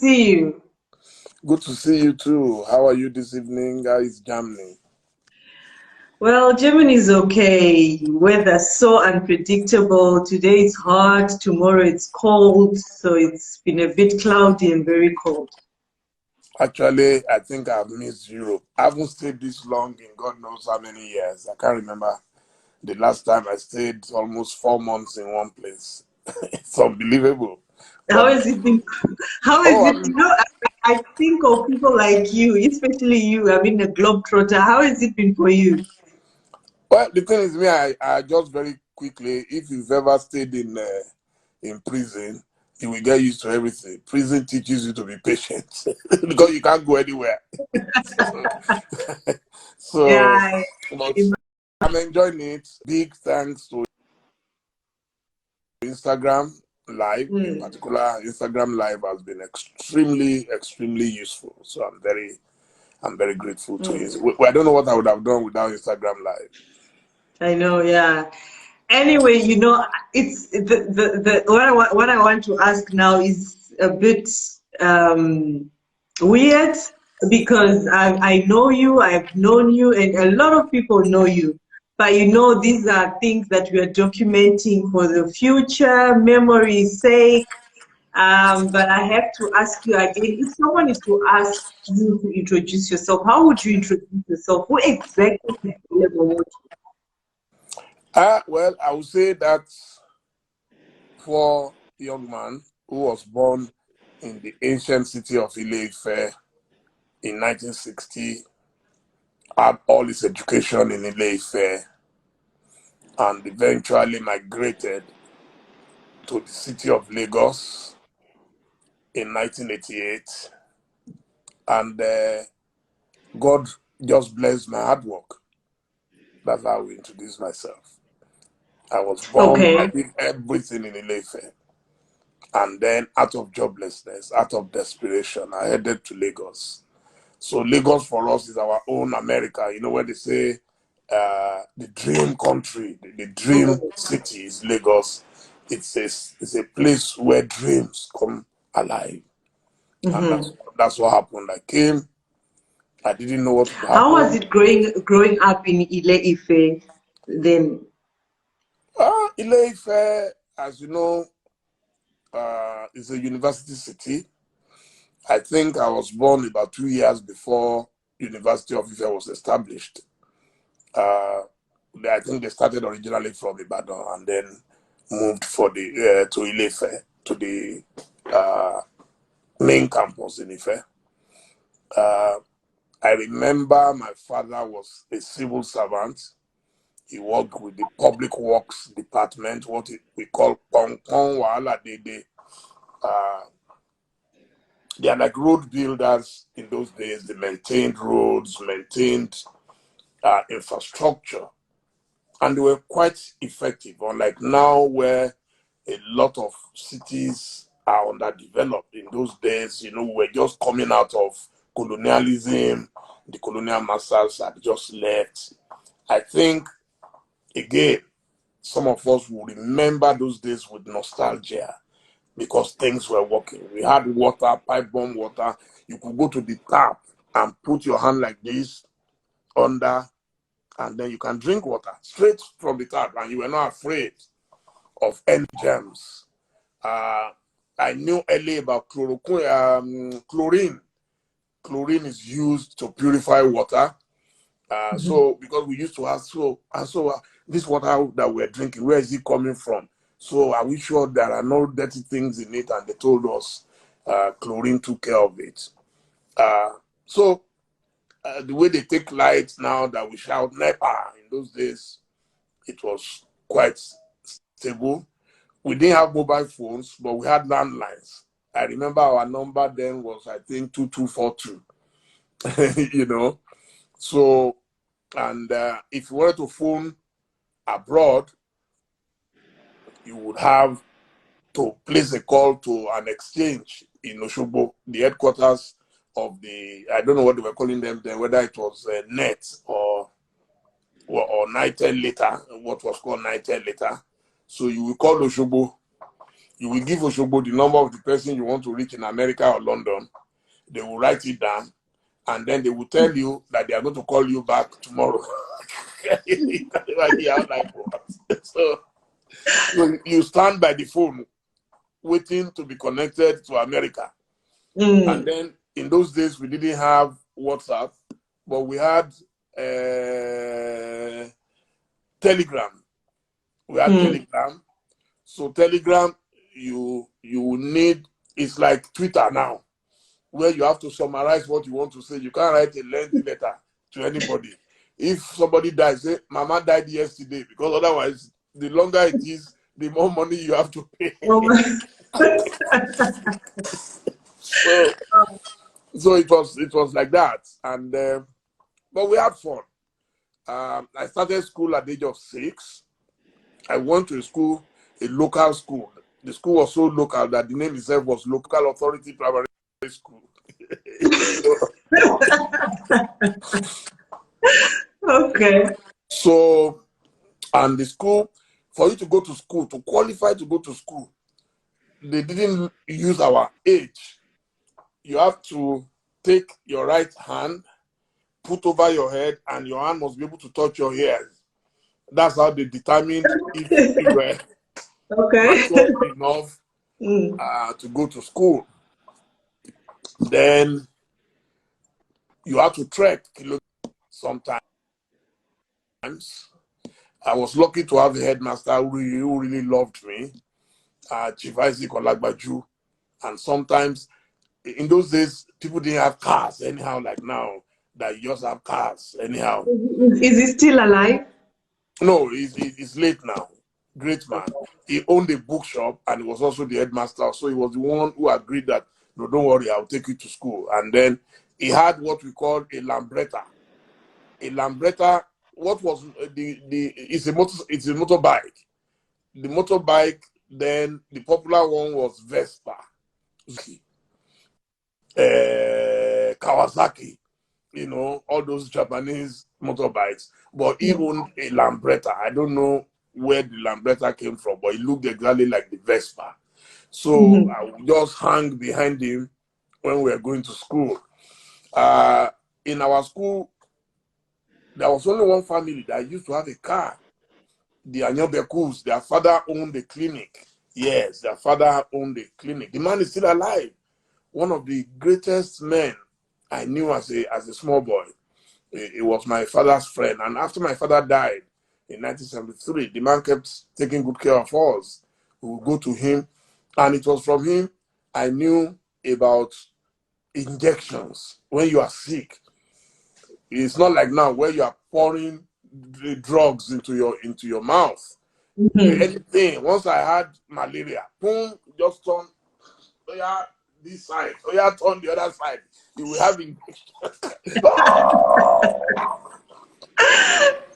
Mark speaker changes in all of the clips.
Speaker 1: see you.
Speaker 2: Good to see you too. How are you this evening? How is Germany?
Speaker 1: Well, Germany is okay. Weather's so unpredictable. Today it's hot, tomorrow it's cold, so it's been a bit cloudy and very cold.
Speaker 2: Actually, I think I've missed Europe. I haven't stayed this long in God knows how many years. I can't remember the last time I stayed almost 4 months in one place. It's unbelievable.
Speaker 1: How
Speaker 2: But
Speaker 1: has it been? How is
Speaker 2: oh,
Speaker 1: it? I think of people like you, especially you. I mean, a globetrotter. How has it been for you?
Speaker 2: well, the thing is, I just very quickly, if you've ever stayed in prison, you will get used to everything. Prison teaches you to be patient because you can't go anywhere. so,
Speaker 1: Yeah.
Speaker 2: but I'm enjoying it. Big thanks to Instagram Live, in
Speaker 1: Mm.
Speaker 2: particular. Instagram Live has been extremely useful. So I'm very grateful to it. I don't know what I would have done without Instagram Live.
Speaker 1: I know, yeah. Anyway, it's what I want to ask now is a bit weird because I know you, I've known you, and a lot of people know you. But these are things that we are documenting for the future, memory's sake. But I have to ask you again, if someone is to ask you to introduce yourself, how would you introduce yourself? Who exactly is Dele Momodu?
Speaker 2: Well, I would say that for a young man who was born in the ancient city of Ile-Ife in 1960, had all his education in Ile-Ife, and eventually migrated to the city of Lagos in 1988. And God just blessed my hard work. That's how I introduce myself. I was born, I
Speaker 1: Okay.
Speaker 2: did everything in Ile-Ife. And then out of joblessness, out of desperation, I headed to Lagos. So Lagos for us is our own America. You know, when they say the dream country, the dream city is Lagos. It's a place where dreams come alive. And that's what happened. I came, I didn't know what would
Speaker 1: How was
Speaker 2: happen.
Speaker 1: it growing up in Ile-Ife then?
Speaker 2: Ile-Ife, as you know, is a university city. I think I was born about 2 years before University of Ife was established. I think they started originally from Ibadan and then moved to Ile-Ife, to the main campus in Ife. I remember my father was a civil servant. He worked with the public works department, what we call Pong Wahala Dede. They are like road builders in those days. They maintained roads, maintained infrastructure, and they were quite effective. Unlike now, where a lot of cities are underdeveloped. In those days, we were just coming out of colonialism. The colonial masters had just left. I think, again, some of us will remember those days with nostalgia because things were working. We had water, pipe-borne water. You could go to the tap and put your hand like this under, and then you can drink water straight from the tap, and you were not afraid of any germs. I knew early about chlorine. Chlorine is used to purify water. So because we used to ask, this water that we're drinking, where is it coming from? So are we sure there are no dirty things in it? And they told us chlorine took care of it. So the way they take lights now that we shout NEPA, in those days, it was quite stable. We didn't have mobile phones, but we had landlines. I remember our number then was, I think, 2242. So, and if you wanted to phone abroad, you would have to place a call to an exchange in Oshobo, the headquarters of I don't know what they were calling them then, whether it was NET or Nitel later, what was called Nitel later. So you will call Oshobo You will give Oshogbo the number of the person you want to reach in America or London. They will write it down, and then they will tell you that they are going to call you back tomorrow. You can imagine how life works. So you stand by the phone waiting to be connected to America. And then in those days, we didn't have WhatsApp, but we had Telegram. We had Telegram. So Telegram, you need, it's like Twitter now, where you have to summarize what you want to say. You can't write a lengthy letter to anybody. If somebody dies, say, Mama died yesterday, because otherwise, the longer it is, the more money you have to pay. So it was like that. And but we had fun. I started school at the age of 6. I went to a local school. The school was so local that the name itself was Local Authority Primary School.
Speaker 1: Okay.
Speaker 2: So, and the school, for you to go to school, to qualify to go to school, they didn't use our age. You have to take your right hand, put over your head, and your hand must be able to touch your ears. That's how they determined if you were mature enough to go to school. Then you have to trek sometimes. I was lucky to have a headmaster who really loved me, Chief Isaac Olagbaju. And sometimes, in those days, people didn't have cars anyhow, like now, that you just have cars anyhow.
Speaker 1: Is he still alive?
Speaker 2: No, he's late now. Great man. He owned a bookshop and he was also the headmaster. So he was the one who agreed that, no, don't worry, I'll take you to school. And then he had what we call a Lambretta. A Lambretta, what was it's a motorbike. The motorbike, then the popular one was Vespa, Kawasaki, all those Japanese motorbikes. But he owned a Lambretta. I don't know where the Lambretta came from, but it looked exactly like the Vespa. So I would just hang behind him when we were going to school. In our school, there was only one family that used to have a car. The Anyobekus, their father owned the clinic. Yes, their father owned the clinic. The man is still alive. One of the greatest men I knew as a small boy. He was my father's friend. And after my father died in 1973, the man kept taking good care of us. We would go to him. And it was from him I knew about injections. When you are sick, it's not like now where you are pouring the drugs into your mouth. Anything. Once I had malaria, boom, just turn this side. Turn the other side. You will have injection.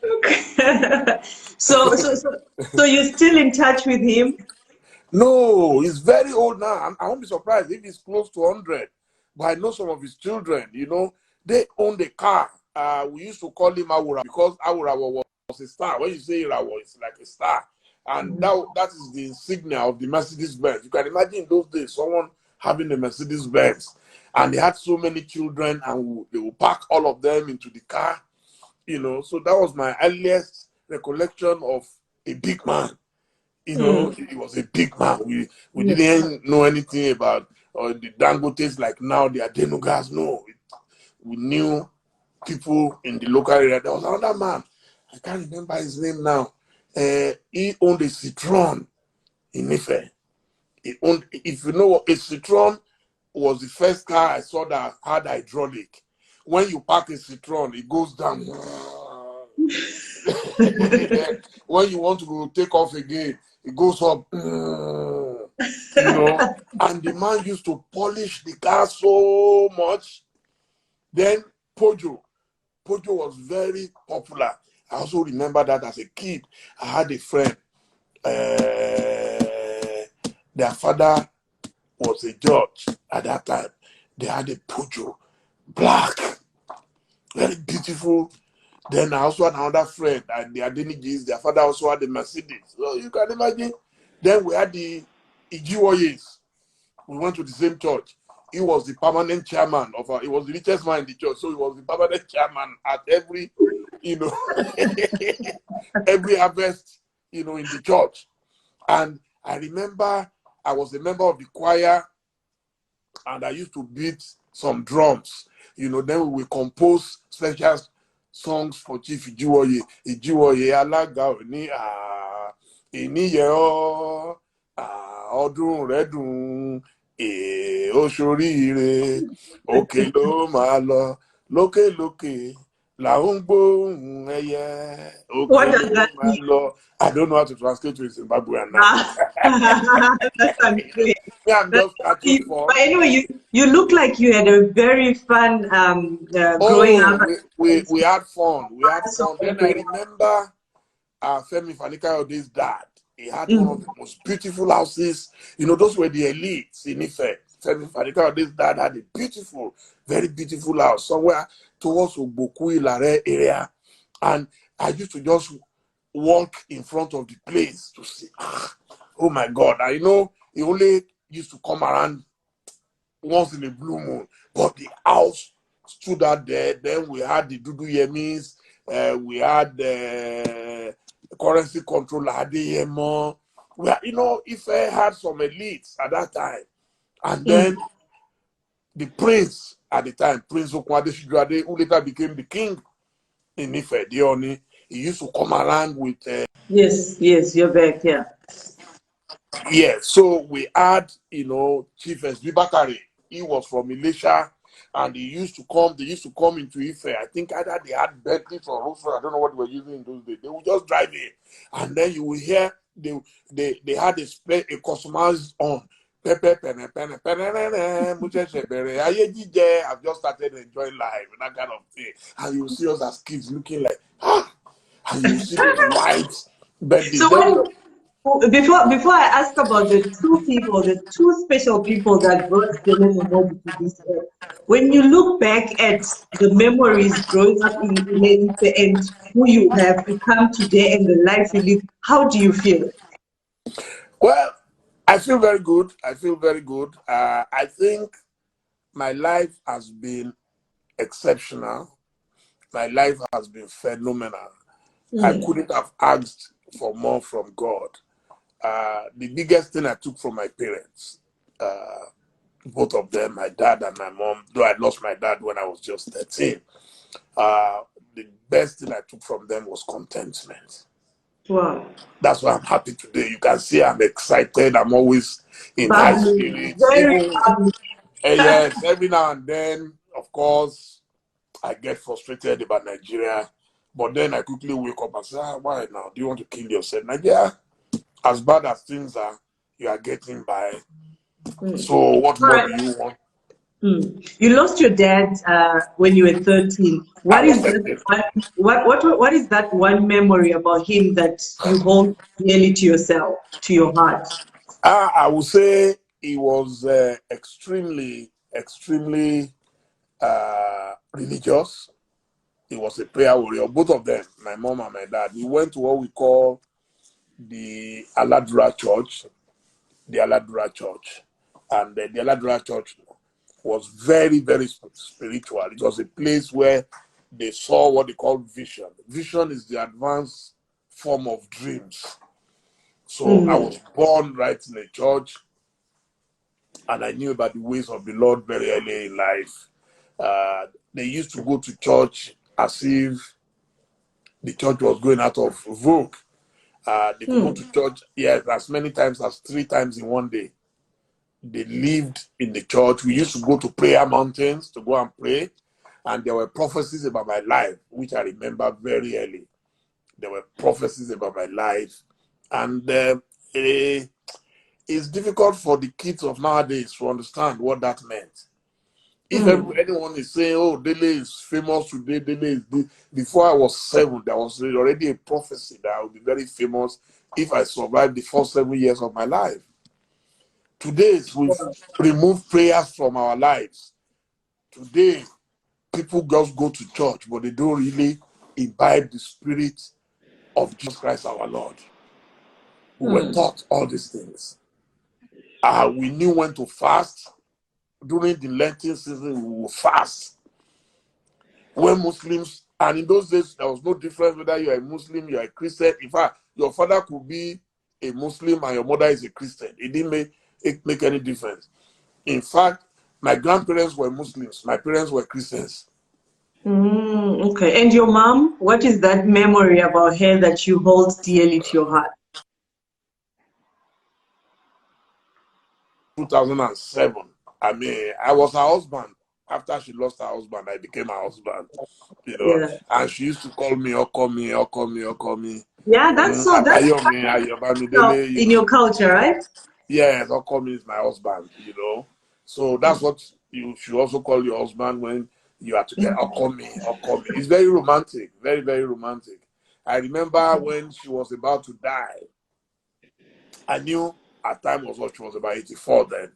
Speaker 1: Okay. So you're still in touch with him?
Speaker 2: No, he's very old now. I won't be surprised if he's close to 100. But I know some of his children, they own the car. We used to call him Awura because Awura was a star. When you say Irawo, it's like a star. And that is the insignia of the Mercedes-Benz. You can imagine in those days, someone having a Mercedes-Benz. And they had so many children, and they would pack all of them into the car. So that was my earliest recollection of a big man. He was a big man. We didn't know anything about the Dangotes like now, the Adenugas. No, we knew people in the local area. There was another man. I can't remember his name now. He owned a Citroen in Ife. If you know what a Citroen was, the first car I saw that had hydraulic. When you park a Citroen, it goes down. When you want to go take off again, it goes up. And the man used to polish the car so much. Then Pojo was very popular. I also remember that as a kid, I had a friend. Their father was a judge at that time. They had a Pojo, black, very beautiful. Then I also had another friend, and the Adenijis, their father also had a Mercedes. So you can imagine. Then we had the Ijiwoyes. We went to the same church. He was the permanent chairman of he was the richest man in the church, so he was the permanent chairman at every, every harvest, in the church. And I remember I was a member of the choir, and I used to beat some drums. Then we will compose special songs for Chief Ijiwoye. Ijiwoye alaga oni eniye ọdún rẹ̀ dùn ó ṣoríire òkè ló máa lọ lókè lókè là ń gbóhùn ẹyẹ òkè ló máa lọ. I don't know how to translate to Zimbabwean now.
Speaker 1: That's great.
Speaker 2: Yeah, I'm just catching for.
Speaker 1: But anyway, you look like you had a very fun growing up.
Speaker 2: We had fun. We had fun. Then I remember Femi Fani-Kayode's dad. He had one of the most beautiful houses. Those were the elites in Ife. Femi Fani-Kayode's dad had a beautiful, very beautiful house somewhere towards Ogboku Ilare area. And I used to just walk in front of the place to see, oh my God. I know he only used to come around once in a blue moon, but the house stood out there. Then we had the Dudu Yemis, we had the currency controller Adeyemo. Ife had some elites at that time. And then the prince at the time, Prince Okwade Shijuade, who later became the king in Ife, Dioni, he used to come around with...
Speaker 1: Yes, you're back, yeah.
Speaker 2: Yeah, so we had, Chief S.B. Bakari. He was from Malaysia, and they used to come into Ife. I think either they had Bentleys or Rolls Royce. I don't know what they were using in those days. They would just drive in, and then you will hear they had a customized on. I've just started enjoying life and that kind of thing. And you will see us as kids looking like, and you see the white Bentleys.
Speaker 1: So before I ask about the two special people that brought Dele Momodu to this earth, when you look back at the memories growing up in Ife and who you have become today and the life you live, how do you feel?
Speaker 2: Well, I feel very good. I think my life has been exceptional. My life has been phenomenal. I couldn't have asked for more from God. The biggest thing I took from my parents, both of them, my dad and my mom, though I lost my dad when I was just 13, the best thing I took from them was contentment.
Speaker 1: Wow.
Speaker 2: That's why I'm happy today. You can see I'm excited. I'm always in high spirits. Yes, every now and then, of course, I get frustrated about Nigeria. But then I quickly wake up and say, why now? Do you want to kill yourself? Nigeria, as bad as things are, you are getting by. So what more do you want?
Speaker 1: You lost your dad when you were 13. What is that one memory about him that you hold dearly to yourself, to your heart?
Speaker 2: I would say he was extremely religious. He was a prayer warrior. Both of them, my mom and my dad. We went to what we call the Aladura Church. And the Aladura Church was very, very spiritual. It was a place where they saw what they call vision. Vision is the advanced form of dreams. So I was born right in a church, and I knew about the ways of the Lord very early in life. They used to go to church as if the church was going out of vogue. They could go to church, as many times as 3 times in one day. They lived in the church. We used to go to prayer mountains to go and pray. And there were prophecies about my life, which I remember very early. There were prophecies about my life. And it's difficult for the kids of nowadays to understand what that meant. If anyone is saying, oh, Dele is famous today, Dele is this. Before I was 7, there was already a prophecy that I would be very famous if I survived the first 7 years of my life. Today, we've removed prayers from our lives. Today, people just go to church, but they don't really imbibe the spirit of Jesus Christ our Lord. We were taught all these things. We knew when to fast. During the Lenten season, we will fast. When Muslims, and in those days, there was no difference whether you're a Muslim, you're a Christian. In fact, your father could be a Muslim and your mother is a Christian. It didn't make any difference. In fact, my grandparents were Muslims. My parents were Christians.
Speaker 1: Okay. And your mom, what is that memory about her that you hold dearly to your heart?
Speaker 2: 2007. I mean, I was her husband. After she lost her husband, I became her husband. You know,
Speaker 1: Yeah.
Speaker 2: and she used to call me, or call me, or call me, or call me.
Speaker 1: Yeah, that's so. That's
Speaker 2: Dele,
Speaker 1: in your culture, right?
Speaker 2: yes, or call me is my husband. You know, so that's what you should also call your husband when you are together. Or call me, or call me. It's very romantic, very, very romantic. I remember when she was about to die. I knew her time was what she was about 84 then.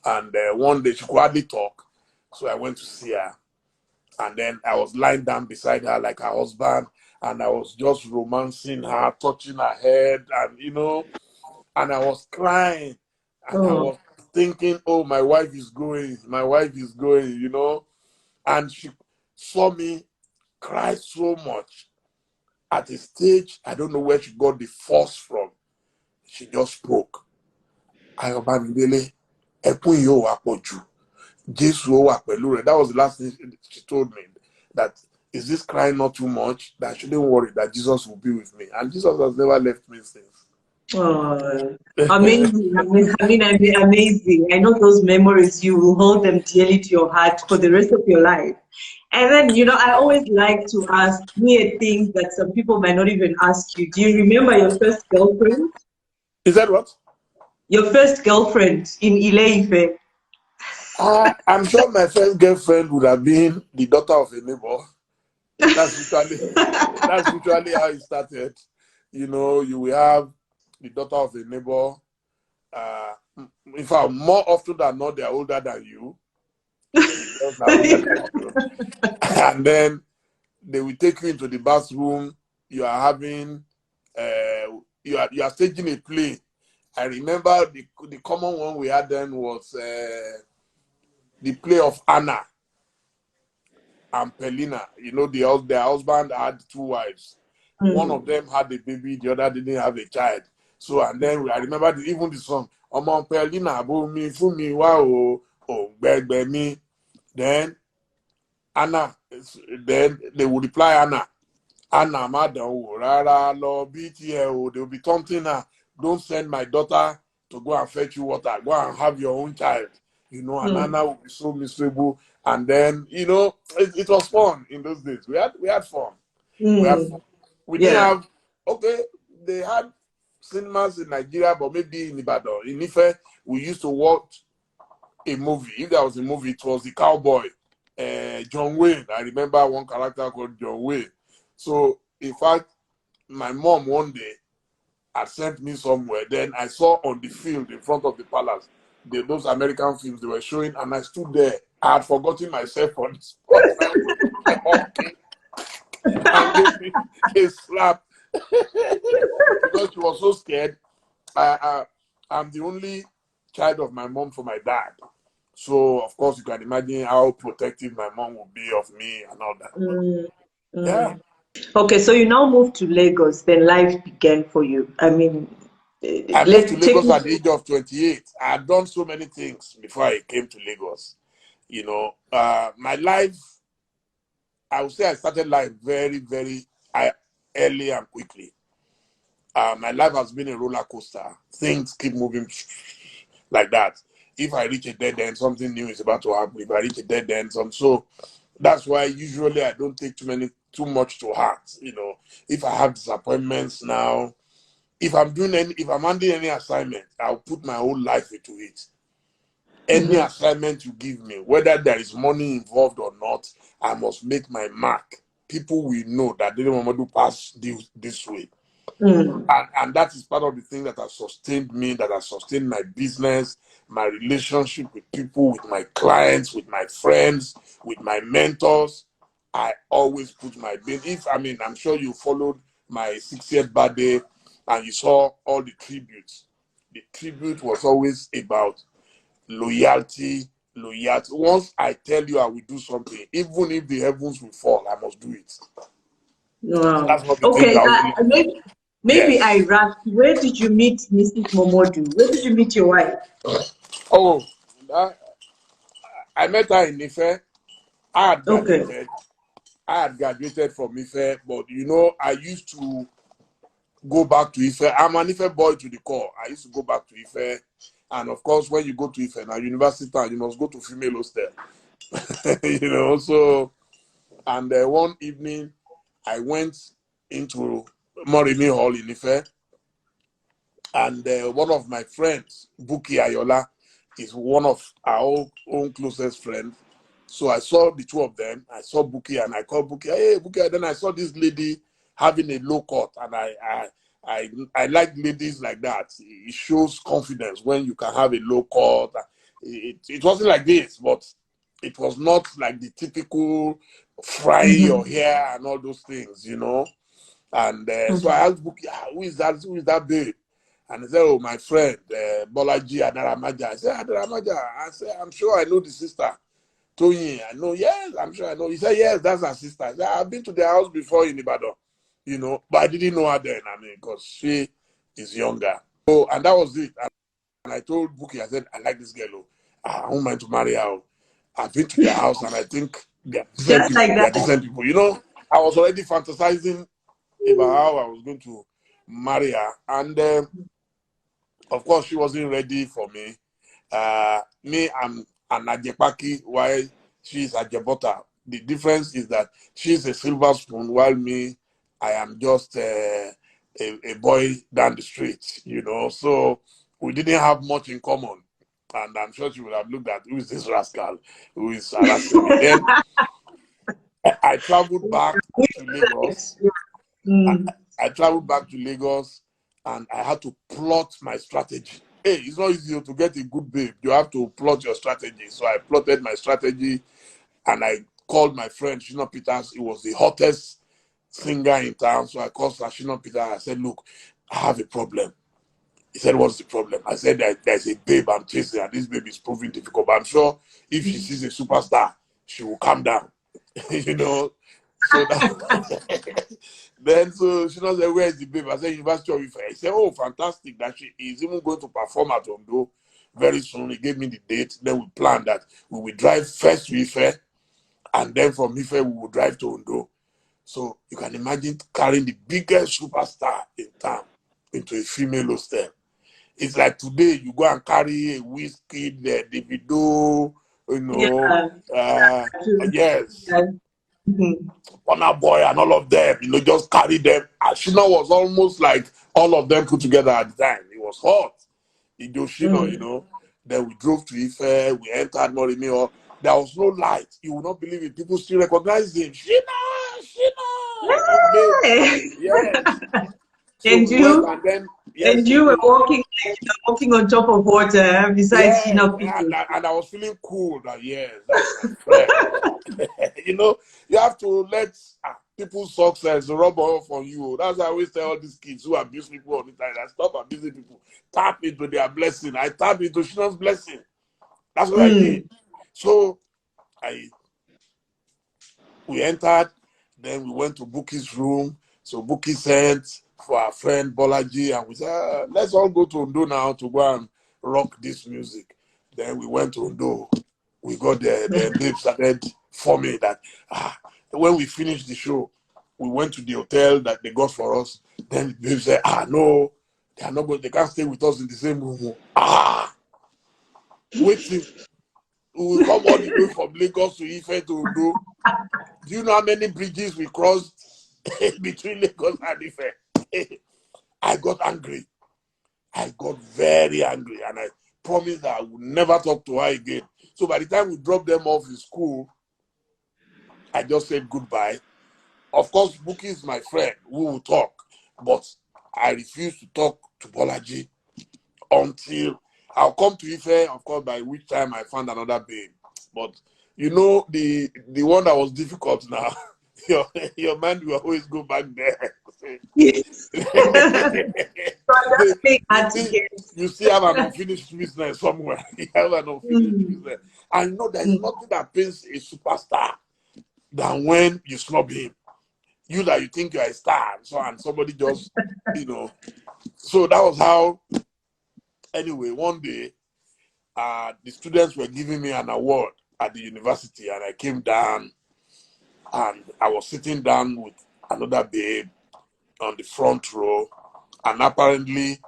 Speaker 2: And one day she could hardly talk. So I went to see her. And then I was lying down beside her like her husband. And I was just romancing her, touching her head. And, you know, and I was crying. And I was thinking, oh, my wife is going. My wife is going, you know. And she saw me cry so much. At a stage, I don't know where she got the force from. She just spoke. Ayobamidele, ẹkún yìí ò wá pọ̀ jù. Jésù ó wà pẹ̀lú rẹ̀. That was the last thing she told me. That is this crying not too much? That I shouldn't worry, that Jesus will be with me. And Jesus has never left me since.
Speaker 1: Oh, amazing. Amazing. I know those memories, you will hold them dearly to your heart for the rest of your life. And then, you know, I always like to ask weird things that some people might not even ask you. Do you remember your first girlfriend?
Speaker 2: Is that what?
Speaker 1: Your first girlfriend in Ile-Ife?
Speaker 2: I'm sure my first girlfriend would have been the daughter of a neighbor. That's usually how it started. You know, you will have the daughter of a neighbor. In fact, more often than not, they're older than you. And then they will take you into the bathroom. You are having, you are staging a play. I remember the common one we had then was the play of Anna and Pelina. You know, their husband had two wives. One of them had a baby, the other didn't have a child. So, and then I remember even the song, Omo Pelina, bo mi fun mi wa o gbegbe mi. Then Anna, then they would reply Anna, madam, rara lo BTL. They will be taunting her. Don't send my daughter to go and fetch you water. Go and have your own child. You know, and Anna will be so miserable. And then, you know, it was fun in those days. We had fun. We had fun. We didn't have, okay, they had cinemas in Nigeria, but maybe in Ibadan. In Ife, we used to watch a movie. If there was a movie, it was the cowboy, John Wayne. I remember one character called John Wayne. So, in fact, my mom one day had sent me somewhere. Then I saw on the field in front of the palace, those American films they were showing, and I stood there. I had forgotten myself on the spot. And gave me a slap because she was so scared. I'm the only child of my mom for my dad. So, of course, you can imagine how protective my mom would be of me and all that. Yeah.
Speaker 1: Okay, so you now moved to Lagos, then life began for you. I mean,
Speaker 2: I moved to Lagos at the age of 28. I had done so many things before I came to Lagos. You know, my life, I would say I started life very, very early and quickly. My life has been a roller coaster. Things keep moving like that. If I reach a dead end, something new is about to happen. If I reach a dead end, so that's why usually I don't take too much to heart. You know, if I have disappointments now, if I'm handling any assignment, I'll put my whole life into it. Any assignment you give me, whether there is money involved or not, I must make my mark. People will know that Dele Momodu passed this way. And that is part of the thing that has sustained me, that has sustained my business, my relationship with people, with my clients, with my friends, with my mentors. I always put my bid. I'm sure you followed my 60th birthday and you saw all the tributes the tribute was always about loyalty. Once I tell you I will do something, even if the heavens will fall, I must do it. So
Speaker 1: Wow.
Speaker 2: that's what the thing
Speaker 1: Okay,
Speaker 2: that was.
Speaker 1: maybe I
Speaker 2: Yes.
Speaker 1: rushed. Where did you meet Mrs. Momodu? Where did you meet your wife?
Speaker 2: Oh, I met her in Ife. I had
Speaker 1: Okay.
Speaker 2: graduated. I had graduated from Ife, but you know, I used to go back to Ife. I'm an Ife boy to the core. I used to go back to Ife. And of course, when you go to Ife, now university town, you must go to female hostel. You know, so, and one evening, I went into Morimi Hall in Ife, and one of my friends, Buki Ayola, is one of our own closest friends. So I saw the two of them. I saw Buki and I called Buki. Hey, Buki. And then I saw this lady having a low cut, and I like ladies like that. It shows confidence when you can have a low cut. It wasn't like this, but it was not like the typical frying your hair and all those things, you know. And so I asked Buki, who is that? Who is that babe? And he said, oh, my friend, Bolaji Adaramaja. I said, Adaramaja. I said, I'm sure I know the sister. Tony, I know, yes, I'm sure I know. He said, yes, that's her sister. I said, I've been to their house before in Ibadan, you know, but I didn't know her then, I mean, because she is younger. So, and that was it. And I told Buki, I said, I like this girl. Oh. I don't mind to marry her. Oh. I've been to their house and I think they're decent
Speaker 1: Just like
Speaker 2: people. They're
Speaker 1: that.
Speaker 2: decent people. You know, I was already fantasizing about how I was going to marry her. And of course, she wasn't ready for me. Me, I'm an Ajepaki, while she's a Jebota. The difference is that she's a silver spoon, while me, I am just a boy down the street, you know. So we didn't have much in common. And I'm sure she would have looked at who is this rascal who is harassing me. Then I traveled back to Lagos. I traveled back to Lagos and I had to plot my strategy. Hey, it's not easy to get a good babe. You have to plot your strategy. So I plotted my strategy and I called my friend Shina Peters. He was the hottest singer in town. So I called Shina Peters. I said, look, I have a problem. He said, what's the problem? I said, there's a babe I'm chasing and this babe is proving difficult. But I'm sure if she sees a superstar, she will calm down. You know? So that then so she knows where is the babe? I said University of Ife. He said, oh, fantastic that she is even going to perform at Ondo very soon. He gave me the date. Then we planned that we will drive first to Ife and then from Ife we will drive to Ondo. So you can imagine carrying the biggest superstar in town into a female hostel. It's like today you go and carry a whiskey, the Davido, you know,
Speaker 1: Yeah.
Speaker 2: yes.
Speaker 1: Yeah.
Speaker 2: Bonner Boy and all of them, you know, just carry them. Ashina was almost like all of them put together at the time. It was hot. Idoshino, you know. Then we drove to Ife, we entered Morimi. There was no light. You will not believe it. People still recognize him. Shina. Yes. So
Speaker 1: And
Speaker 2: we went
Speaker 1: you
Speaker 2: and then, yes,
Speaker 1: and you were walking like you were walking on top of water besides
Speaker 2: yes,
Speaker 1: Shina Peters.
Speaker 2: and I was feeling cool that yes, that's my friend. You know, you have to let people's success rub off on you. That's why I always tell all these kids who abuse people all the time. I stop abusing people. Tap into their blessing. I tap into Shina's blessing. That's what I did. So we entered, then we went to Buki's room. So Buki sent for our friend Bolaji, and we said, let's all go to Ondo now to go and rock this music. Then we went to Ondo. We got there, then babe started forming that. When we finished the show, we went to the hotel that they got for us. Then babe said, no, they are not going, they can't stay with us in the same room. Waiting. We will come all the way from Lagos to Ife to Ondo. Do you know how many bridges we crossed between Lagos and Ife? I got angry. I got very angry, and I promised that I would never talk to her again. So by the time we dropped them off in school, I just said goodbye. Of course, Buki is my friend. We will talk, but I refuse to talk to Bolaji until I'll come to Ife, of course, by which time I found another babe. But you know, the one that was difficult now, your mind will always go back there.
Speaker 1: Yes. So
Speaker 2: They-
Speaker 1: that's big
Speaker 2: you
Speaker 1: hard to
Speaker 2: see,
Speaker 1: get.
Speaker 2: you still have an unfinished business somewhere. You have an unfinished
Speaker 1: Mm,
Speaker 2: business. I know there is
Speaker 1: mm.
Speaker 2: nothing that pains a superstar than when you snub him. You that you think you're a star, so and somebody just, you know. So that was how. Anyway, one day, the students were giving me an award at the university, and I came down, and I was sitting down with another babe on the front row, and apparently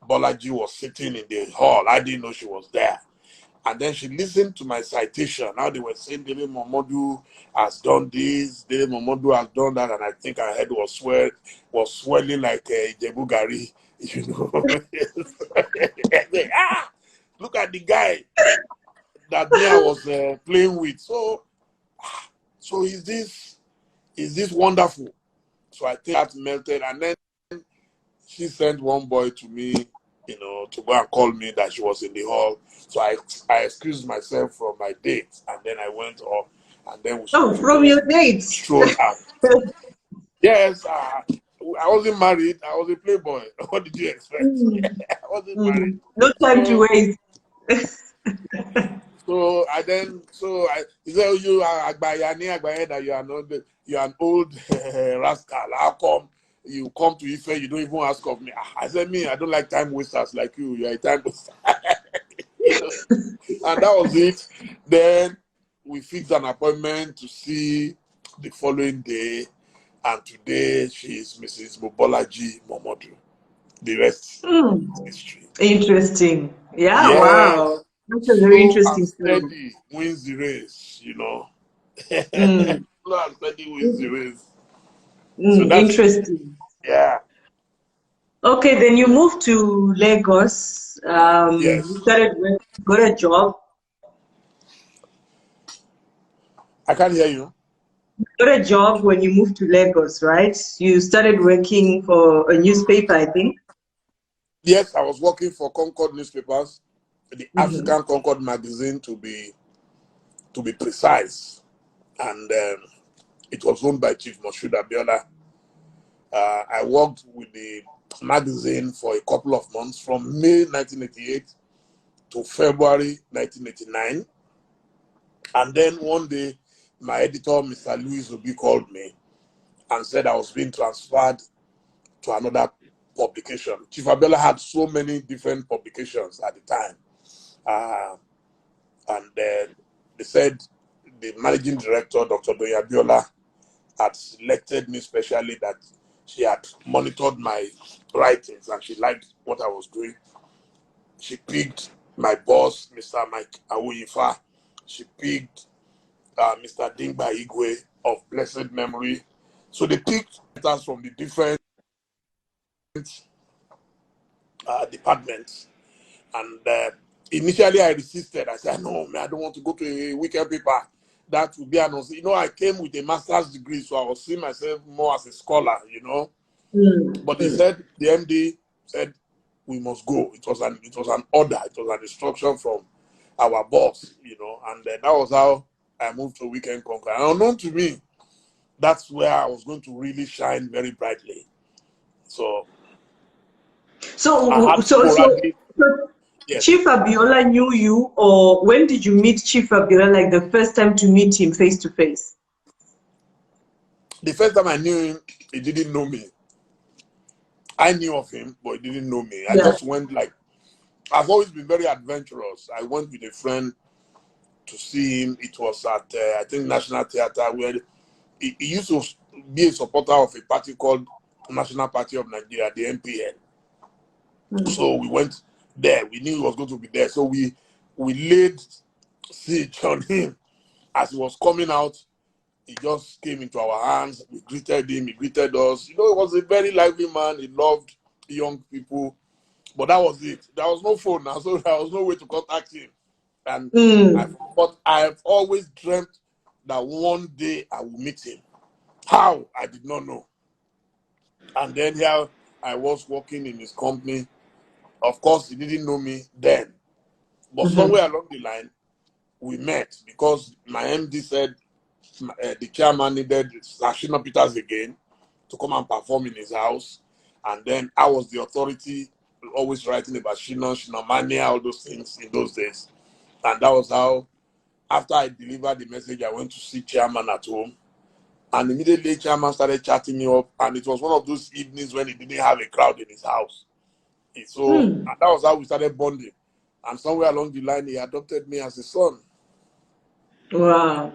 Speaker 2: Bolaji was sitting in the hall. I didn't know she was there. And then she listened to my citation. Now they were saying Dele Momodu has done this, Dele Momodu has done that, and I think her head was swelling like a Jebu Gari, you know. Ah, look at the guy that Mia was playing with. So is this wonderful? So I think that melted, and then she sent one boy to me, you know, to go and call me that she was in the hall. So I excused myself from my date, and then I went off, and then
Speaker 1: Oh, from your dates.
Speaker 2: strolled out. Yes, I wasn't married. I was a playboy. What did you expect?
Speaker 1: Mm,
Speaker 2: I wasn't married.
Speaker 1: mm. No time to
Speaker 2: So
Speaker 1: waste.
Speaker 2: so he said, "Oh, you are Agbayani, Agbaye, that you are not you are an old rascal. How come you come to Ife, you don't even ask of me?" I said, "Me, I don't like time wasters like you. You're a time waster." You know? And that was it. Then we fixed an appointment to see the following day, and today she is Mrs. Mobolaji Momodu. The rest
Speaker 1: Mm,
Speaker 2: is history.
Speaker 1: interesting. Yeah, wow.
Speaker 2: Yes,
Speaker 1: That's a very
Speaker 2: slow and
Speaker 1: interesting story.
Speaker 2: steady wins the race, you know.
Speaker 1: Mm,
Speaker 2: Slow and steady wins the
Speaker 1: mm,
Speaker 2: race. So
Speaker 1: mm,
Speaker 2: that's it.
Speaker 1: interesting.
Speaker 2: Yeah.
Speaker 1: Okay, then you moved to Lagos. You
Speaker 2: Yes.
Speaker 1: started got a job.
Speaker 2: I can't hear you.
Speaker 1: Got a job when you moved to Lagos, right? You started working for a newspaper, I think.
Speaker 2: Yes, I was working for Concord newspapers, the
Speaker 1: Hmm.
Speaker 2: African Concord magazine to be precise, and it was owned by Chief Moshood Abiola. I worked with the magazine for a couple of months from May 1988 to February 1989. And then one day, my editor, Mr. Louis Obi, called me and said I was being transferred to another publication. Chief Abiola had so many different publications at the time. And then they said the managing director, Dr. Doyin Abiola, had selected me specially, that she had monitored my writings and she liked what I was doing. She picked my boss, Mr. Mike Awuyifa. She picked Mr. Dingba Igwe of blessed memory. So they picked us from the different departments. And initially I resisted. I said, no, man, I don't want to go to a weekend paper. That would be announced. You know, I came with a master's degree, so I was seeing myself more as a scholar, you know. But he
Speaker 1: Mm.
Speaker 2: said, the MD said, we must go. It was an order. It was an instruction from our boss, you know. And that was how I moved to Weekend Conquer. And unknown to me, that's where I was going to really shine very brightly. So I
Speaker 1: So,
Speaker 2: had
Speaker 1: so, so,
Speaker 2: sporadic,
Speaker 1: so
Speaker 2: yes.
Speaker 1: Chief Abiola knew you, or when did you meet Chief Abiola, like the first time to meet him face to face?
Speaker 2: The first time I knew him, he didn't know me. I knew of him, but he didn't know me. I
Speaker 1: Yeah.
Speaker 2: just went like, I've always been very adventurous. I went with a friend to see him. It was at, I think, National Theatre, where he used to be a supporter of a party called National Party of Nigeria, the NPN.
Speaker 1: Mm.
Speaker 2: So we went there. We knew he was going to be there. So we laid siege on him. As he was coming out, he just came into our hands. We greeted him. He greeted us. You know, he was a very lively man. He loved young people. But that was it. There was no phone now, so there was no way to contact him. And
Speaker 1: Mm.
Speaker 2: but I've always dreamt that one day I will meet him. How? I did not know. And then here I was working in his company. Of course, he didn't know me then. But
Speaker 1: Mhm.
Speaker 2: somewhere along the line, we met because my MD said the chairman needed Sashina Peters again to come and perform in his house. And then I was the authority, always writing about Shina Mania, all those things in those days. And that was how, after I delivered the message, I went to see Chairman at home. And immediately Chairman started chatting me up. And it was one of those evenings when he didn't have a crowd in his house. So and that was how we started bonding. And somewhere along the line, he adopted me as a son.
Speaker 1: Wow.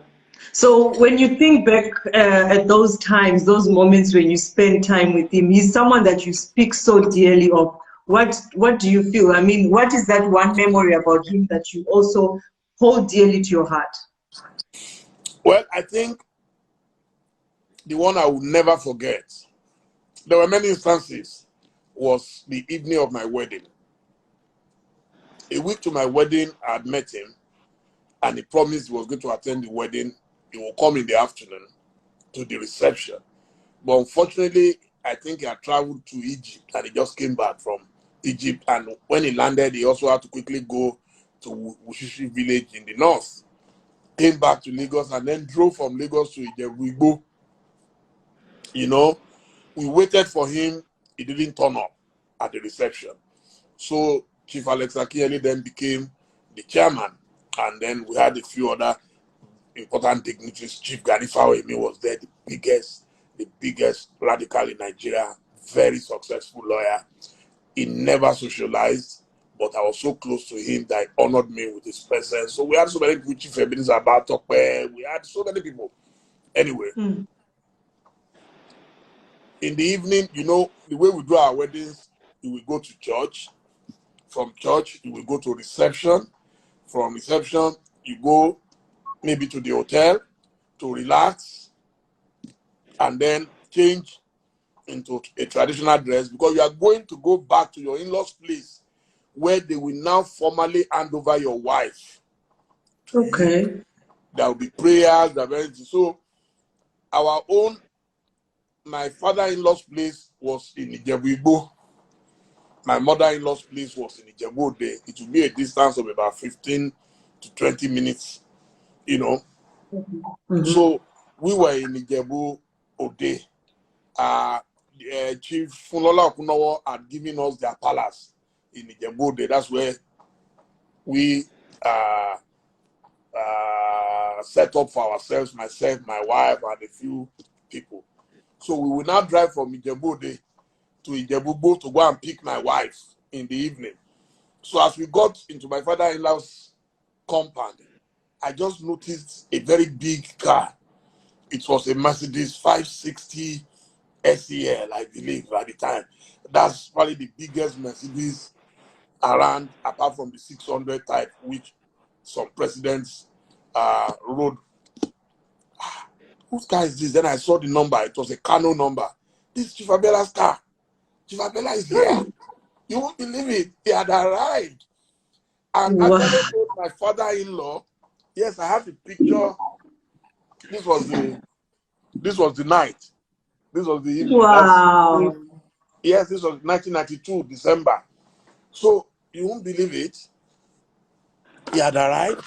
Speaker 1: So when you think back at those times, those moments when you spend time with him, he's someone that you speak so dearly of. What do you feel? I mean, what is that one memory about him that you also hold dearly to your heart?
Speaker 2: Well, I think the one I will never forget, there were many instances, was the evening of my wedding. A week to my wedding, I had met him, and he promised he was going to attend the wedding. He will come in the afternoon to the reception. But unfortunately, I think he had traveled to Egypt, and he just came back from Egypt. And when he landed, he also had to quickly go to Wushishi village in the north. Came back to Lagos and then drove from Lagos to Ijebu-Igbo. You know, we waited for him. He didn't turn up at the reception. So Chief Alex Akinyele then became the chairman. And then we had a few other important dignitaries. Chief Gani Fawemi was there, the biggest radical in Nigeria, very successful lawyer. He never socialized, but I was so close to him that he honored me with his presence. So we had so many people, Chief Ebenezer Abatokpe, we had so many people. Anyway, in the evening, you know, the way we do our weddings, we will go to church. From church, you will go to reception. From reception, you go maybe to the hotel to relax and then change into a traditional dress, because you are going to go back to your in-laws' place where they will now formally hand over your wife.
Speaker 1: Okay.
Speaker 2: There will be prayers. So my father-in-law's place was in Ijebu-Igbo. My mother-in-law's place was in Ijebu-Ode. It will be a distance of about 15 to 20 minutes, you know. So we were in Ijebu-Ode. Chief Funola Okunowo had given us their palace in Ijebu-Ode. That's where we set up for ourselves, myself, my wife, and a few people. So we will now drive from Ijebu-Ode to Ijebu-Igbo to go and pick my wife in the evening. So as we got into my father-in-law's compound, I just noticed a very big car. It was a Mercedes 560 SEL, I believe, at the time. That's probably the biggest Mercedes around, apart from the 600 type, which some presidents rode. Whose car is this? Then I saw the number. It was a Kano number. This is Chief Abela's car. Chief Abela is here. You won't believe it. He had arrived. And actually told my father-in-law, yes, I have the picture. This was the night. This was the evening.
Speaker 1: Wow.
Speaker 2: Yes, this was 1992, December. So you won't believe it. He had arrived.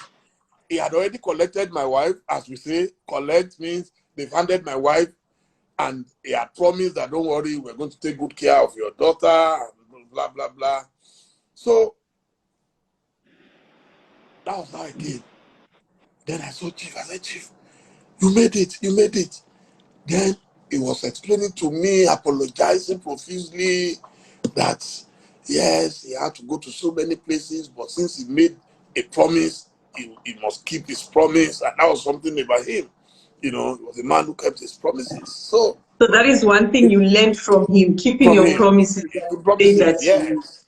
Speaker 2: He had already collected my wife. As we say, collect means they've handed my wife, and he had promised that, don't worry, we're going to take good care of your daughter, and blah, blah, blah. So that was how I came. Then I saw Chief. I said, Chief, you made it. You made it. Then he was explaining to me, apologizing profusely, that yes, he had to go to so many places, but since he made a promise, he must keep his promise. And that was something about him. You know, he was a man who kept his promises. So
Speaker 1: that is one thing you learned from him, keeping your promises.
Speaker 2: Yes.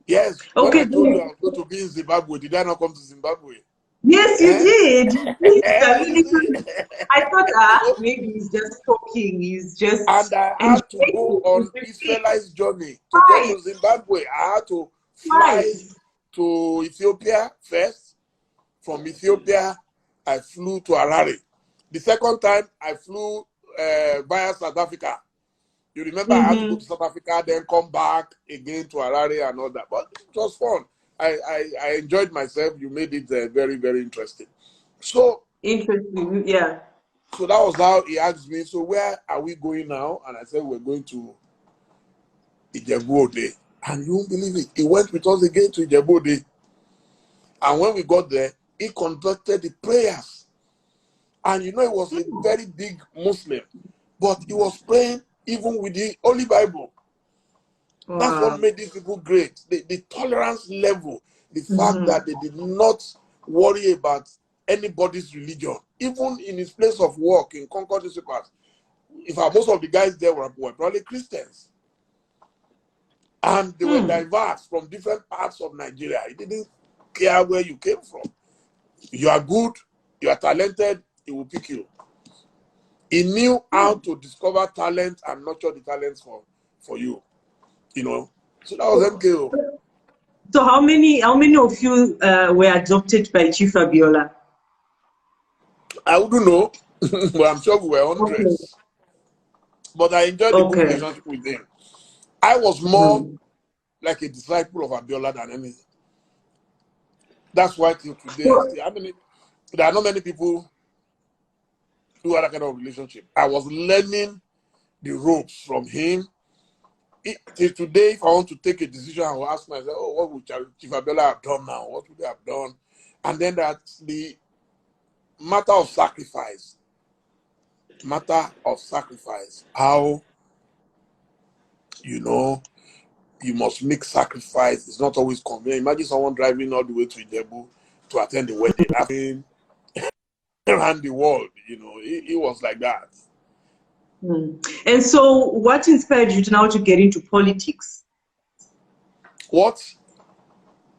Speaker 2: Yes. When
Speaker 1: Okay.
Speaker 2: I told you I was going to be in Zimbabwe, did I not come to Zimbabwe?
Speaker 1: Yes, you did. You did. I thought,
Speaker 2: So,
Speaker 1: maybe he's just talking. He's just.
Speaker 2: And I had to go on Israel's journey to get to Zimbabwe. I had to fly to Ethiopia first. From Ethiopia, I flew to Harare. The second time, I flew via South Africa. You remember, I had to go to South Africa, then come back again to Harare and all that. But it was fun. I enjoyed myself. You made it very, very interesting. So
Speaker 1: interesting, yeah.
Speaker 2: So that was how he asked me, so where are we going now? And I said, we're going to Ijebu-Ode. And you won't believe it. He went with us again to Ijebu-Ode. And when we got there, he conducted the prayers. And you know, he was a very big Muslim. But he was praying even with the Holy Bible.
Speaker 1: Wow.
Speaker 2: That's what made these people great. The tolerance level, the fact that they did not worry about anybody's religion, even in his place of work in Concord newspapers. In fact, most of the guys there were probably Christians. And they were diverse from different parts of Nigeria. He didn't care where you came from. You are good, you are talented, he will pick you. He knew how to discover talent and nurture the talents for you. You know, so that was MKO.
Speaker 1: So how many of you were adopted by Chief Abiola?
Speaker 2: I wouldn't know, but I'm sure we were hundreds. Okay. But I enjoyed the good relationship with him. I was more like a disciple of Abiola than anything. That's why till today, there are not many people who had that kind of relationship. I was learning the ropes from him. Till today, if I want to take a decision, I will ask myself, oh, what would Chief Abiola have done now? What would they have done? And then that's the matter of sacrifice. How, you know, you must make sacrifice. It's not always convenient. Imagine someone driving all the way to Ijebu to attend the wedding, having around the world, you know, it was like that.
Speaker 1: And so what inspired you now to get into politics?
Speaker 2: What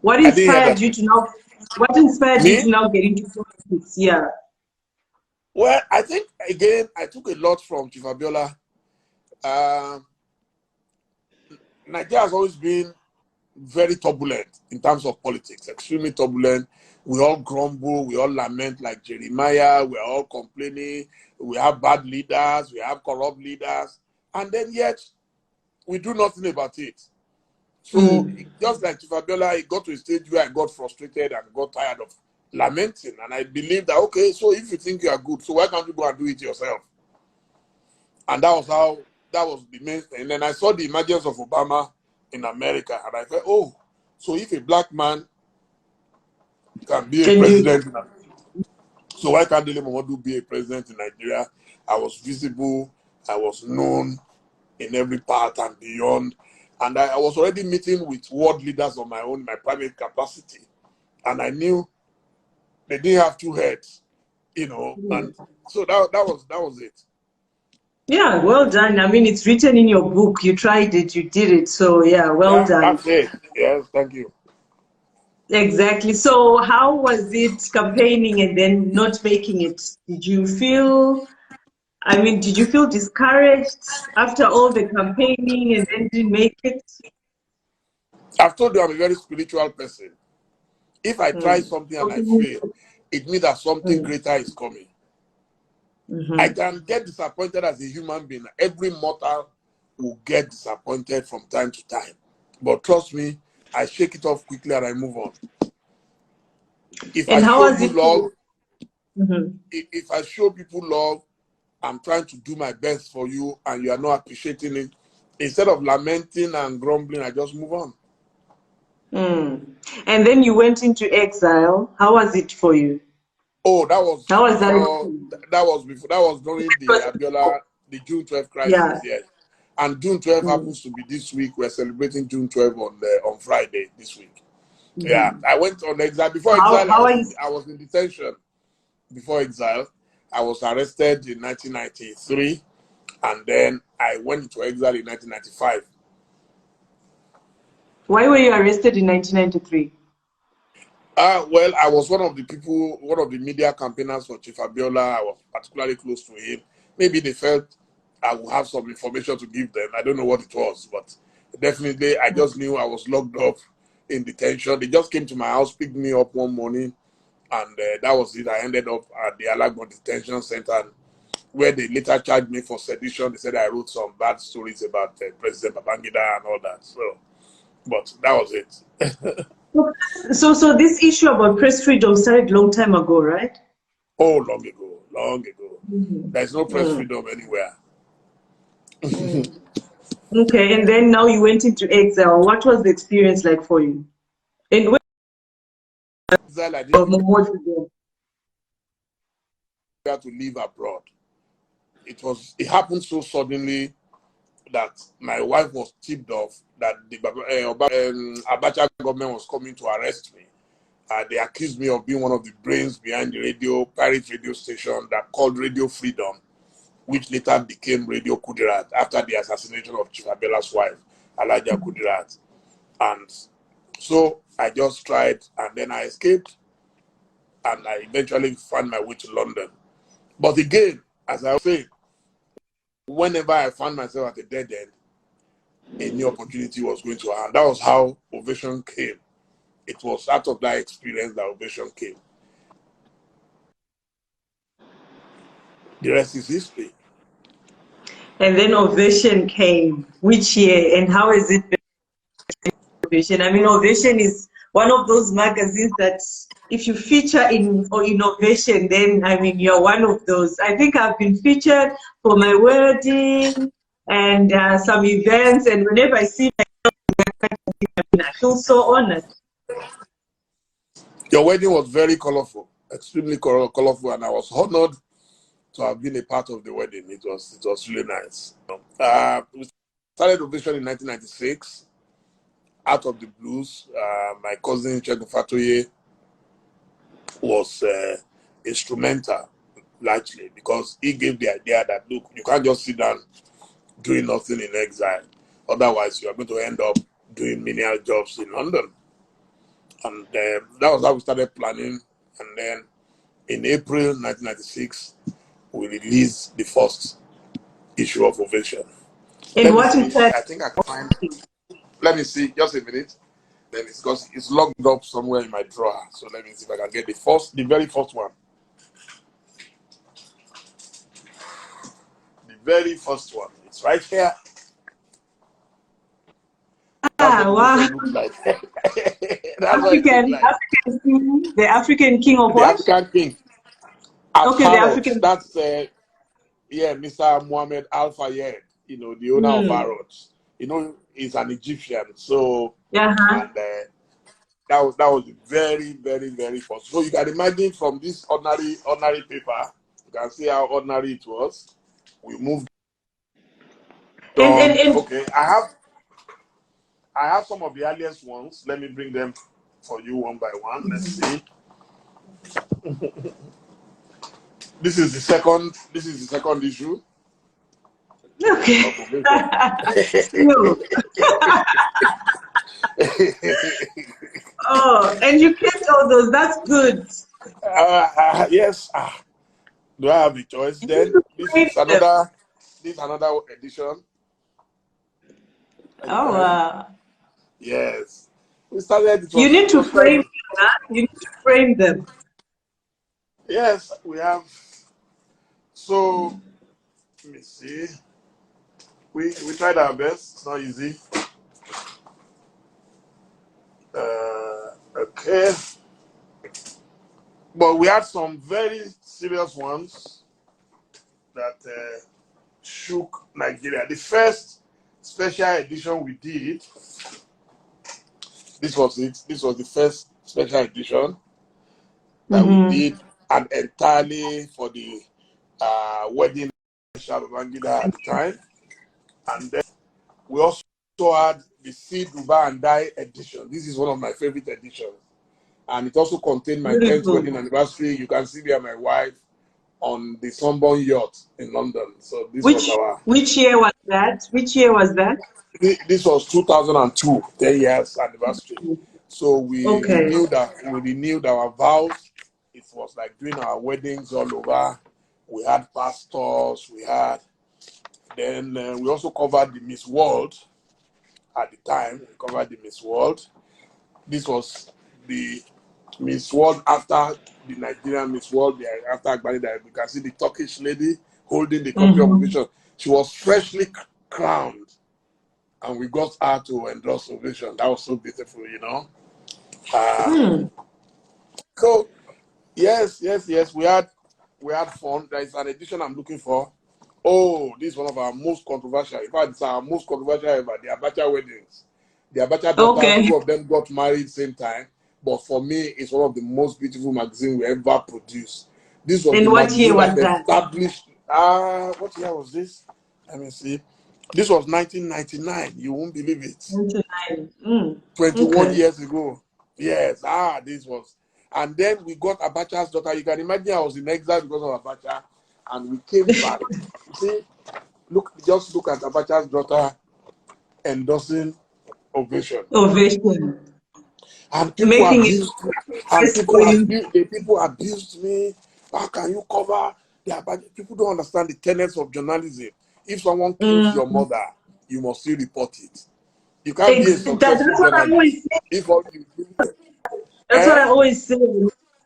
Speaker 1: inspired you to now get into politics? Yeah.
Speaker 2: Well, I think again I took a lot from Chief Abiola. Nigeria has always been very turbulent in terms of politics, extremely turbulent. We all grumble, we all lament like Jeremiah, we're all complaining, we have bad leaders, we have corrupt leaders, and then yet we do nothing about it. So just like Chief Abiola, it got to a stage where I got frustrated and got tired of lamenting, and I believe that, okay, so if you think you are good, so why can't you go and do it yourself? And that was the main thing. And then I saw the emergence of Obama in America, and I thought, oh, so if a black man can be a president, so why can't Dele Momodu be a president in Nigeria? I was visible, I was known in every part and beyond, and I was already meeting with world leaders on my own, my private capacity, and I knew they didn't have two heads, you know, and so that was it.
Speaker 1: Yeah, well done. I mean, it's written in your book. You tried it, you did it. So yeah, well done.
Speaker 2: That's it. Yes, thank you.
Speaker 1: Exactly. So how was it campaigning and then not making it? Did you feel discouraged after all the campaigning and then didn't make it?
Speaker 2: I've told you I'm a very spiritual person. If I try something and I fail, it means that something greater is coming. I can get disappointed as a human being. Every mortal will get disappointed from time to time. But trust me, I shake it off quickly and I move on. If I show people love, I'm trying to do my best for you and you are not appreciating it. Instead of lamenting and grumbling, I just move on.
Speaker 1: And then you went into exile. How was it for you?
Speaker 2: Oh, that was before. That was during the Abiola, the June 12 crisis. Yes, and June 12 happens to be this week. We're celebrating June 12 on Friday this week. Yeah, I went on exile. Before exile, I was in detention. Before exile, I was arrested in 1993, and then I went into exile in 1995.
Speaker 1: Why were you arrested in 1993?
Speaker 2: Well, I was one of the media campaigners for Chief Abiola. I was particularly close to him. Maybe they felt I would have some information to give them. I don't know what it was, but definitely I just knew I was locked up in detention. They just came to my house, picked me up one morning, and that was it. I ended up at the Alagbon Detention Center, where they later charged me for sedition. They said I wrote some bad stories about President Babangida and all that. So, but that was it.
Speaker 1: So this issue about press freedom started a long time ago, right?
Speaker 2: Oh, long long ago.
Speaker 1: Mm.
Speaker 2: There's no press freedom anywhere.
Speaker 1: Mm. Okay, and then now you went into exile. What was the experience like for you? And when
Speaker 2: Exile, I didn't have to live abroad. It happened so suddenly that my wife was tipped off that the Abacha government was coming to arrest me. They accused me of being one of the brains behind the pirate radio station that called Radio Freedom, which later became Radio Kudirat after the assassination of Chief Abela's wife, Alaja Kudirat. And so I just tried, and then I escaped, and I eventually found my way to London. But again, as I was saying, whenever I found myself at a dead end, a new opportunity was going to happen. That was how Ovation came. It was out of that experience that Ovation came. The rest is history.
Speaker 1: And then Ovation came. Which year and how is it been, Ovation? I mean, Ovation is one of those magazines that if you feature in Ovation, then I mean you're one of those. I think I've been featured for my wedding and some events, and whenever I see I feel so honored.
Speaker 2: Your wedding was very colorful, extremely colorful, and I was honored to have been a part of the wedding. It was really nice. We started Ovation in 1996. Out of the blues, my cousin Chegun Fatoye was instrumental, largely, because he gave the idea that, look, you can't just sit down doing nothing in exile. Otherwise, you are going to end up doing menial jobs in London. And that was how we started planning. And then in April 1996, we released the first issue of Ovation.
Speaker 1: And what is that?
Speaker 2: I think I can find. Let me see, just a minute. Then because it's locked up somewhere in my drawer. So let me see if I can get the very first one. The very first one. It's right here.
Speaker 1: Wow.
Speaker 2: Like.
Speaker 1: African king, the African king of what?
Speaker 2: The African king.
Speaker 1: Okay, the African.
Speaker 2: That's Mr. Mohammed Al Fayed, the owner of Harrods. He's an Egyptian, so and that was very, very, very first. So you can imagine from this ordinary paper, you can see how ordinary it was. We moved on. Okay, I have some of the earliest ones. Let me bring them for you one by one. Let's see. This is the second issue.
Speaker 1: Okay. Oh, and you kept all those. That's good.
Speaker 2: Yes. Do I have the choice then? This is another edition.
Speaker 1: Oh, wow.
Speaker 2: Yes. We started.
Speaker 1: You need to frame them, huh? You need to frame them.
Speaker 2: Yes, we have. So, let me see. We tried our best. It's not easy. Okay. But we had some very serious ones that shook Nigeria. The first special edition we did, this was it. This was the first special edition that we did, and entirely for the wedding of Angida at the time. And then we also had the Seed, Duba, and Die edition. This is one of my favorite editions. And it also contained my 10th wedding anniversary. You can see there my wife on the Sunburn yacht in London. So this was our...
Speaker 1: Which year was that? Which year was that?
Speaker 2: This was 2002, 10 years anniversary. So we renewed our vows. It was like doing our weddings all over. We had pastors, then we also covered the Miss World at the time. We covered the Miss World. This was the Miss World after the Nigerian Miss World, after Agbanida. You can see the Turkish lady holding the copy of Ovation. She was freshly crowned, and we got her to endorse Ovation. That was so beautiful, So, yes. We had We had fun. There is an edition I'm looking for. Oh, this is one of our most controversial. In fact, it's our most controversial ever. The Abacha weddings. The Abacha daughters,
Speaker 1: Okay.
Speaker 2: two of them got married same time. But for me, it's one of the most beautiful magazines we ever produced. This was
Speaker 1: And
Speaker 2: the
Speaker 1: what year
Speaker 2: magazine
Speaker 1: was
Speaker 2: that
Speaker 1: that?
Speaker 2: established. What year was this? Let me see. This was 1999. You won't believe it.
Speaker 1: 99.
Speaker 2: 21
Speaker 1: Okay.
Speaker 2: years ago. Yes. This was. And then we got Abacha's daughter. You can imagine I was in exile because of Abacha. And we came back. You see, just look at Abacha's daughter endorsing Ovation.
Speaker 1: Ovation.
Speaker 2: And people
Speaker 1: Making it
Speaker 2: abused me. And
Speaker 1: best for you.
Speaker 2: people abused me. How can you cover the Abacha? People don't understand the tenets of journalism. If someone kills your
Speaker 1: Mm.
Speaker 2: mother, you must still report it. You can't be a successful
Speaker 1: That's what I
Speaker 2: journalist
Speaker 1: always say.
Speaker 2: if all you do.
Speaker 1: That's what I
Speaker 2: Eh?
Speaker 1: always say.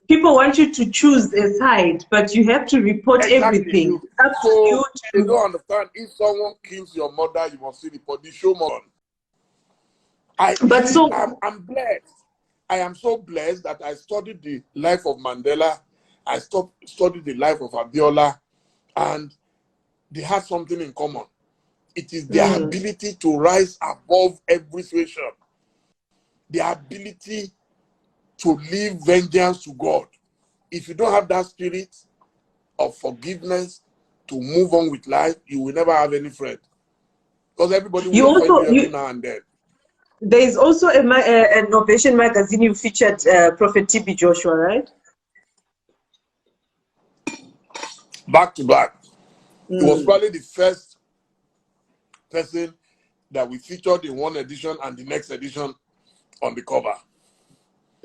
Speaker 1: People want you to choose a side, but you have to report
Speaker 2: Exactly.
Speaker 1: everything. It's up to you
Speaker 2: So they
Speaker 1: to.
Speaker 2: don't understand. If someone kills your mother, you must still report. The show must on. You
Speaker 1: But
Speaker 2: see,
Speaker 1: so,
Speaker 2: I'm blessed. I am so blessed that I studied the life of Mandela. I studied the life of Abiola, and they had something in common. It is their ability to rise above every situation. Their ability to leave vengeance to God. If you don't have that spirit of forgiveness to move on with life, you will never have any friend. Because everybody will
Speaker 1: you
Speaker 2: offend
Speaker 1: also
Speaker 2: you every now and then.
Speaker 1: there is also an Ovation magazine you featured Prophet TB Joshua, right?
Speaker 2: Back to back. It was probably the first person that we featured in one edition and the next edition on the cover.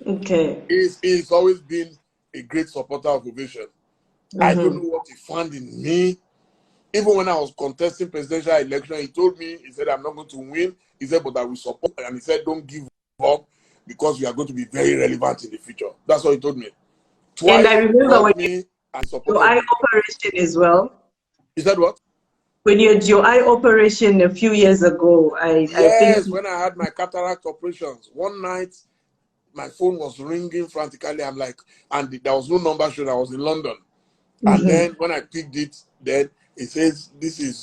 Speaker 1: Okay.
Speaker 2: He's always been a great supporter of Ovation. I don't know what he found in me. Even when I was contesting presidential election, he told me, he said, I'm not going to win. He said, but I will support. And he said, don't give up because we are going to be very relevant in the future. That's what he told me.
Speaker 1: And I
Speaker 2: Twice he
Speaker 1: remember when
Speaker 2: called
Speaker 1: you
Speaker 2: me and
Speaker 1: your
Speaker 2: supported
Speaker 1: eye
Speaker 2: me.
Speaker 1: operation as well.
Speaker 2: He said what?
Speaker 1: When you had your eye operation a few years ago, I think.
Speaker 2: Yes, when I had my cataract operations. One night, my phone was ringing frantically. I'm like, and there was no number showing. I was in London. And then when I picked it, then it says, this is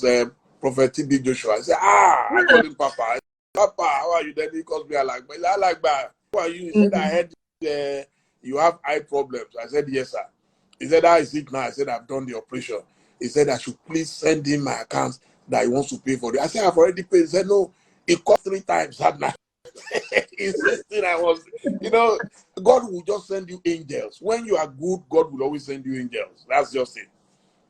Speaker 2: Prophet TB Joshua. I said, I called him Papa. I said, Papa, how are you? Then he calls me, I like that. Who are you? He said, I heard you have eye problems. I said, yes, sir. He said, how is it now? I said, I've done the operation. He said, I should please send him my account that he wants to pay for it. I said, I've already paid. He said, no, it cost 3 times that night. Insisting I was, God will just send you angels. When you are good, God will always send you angels. That's just it.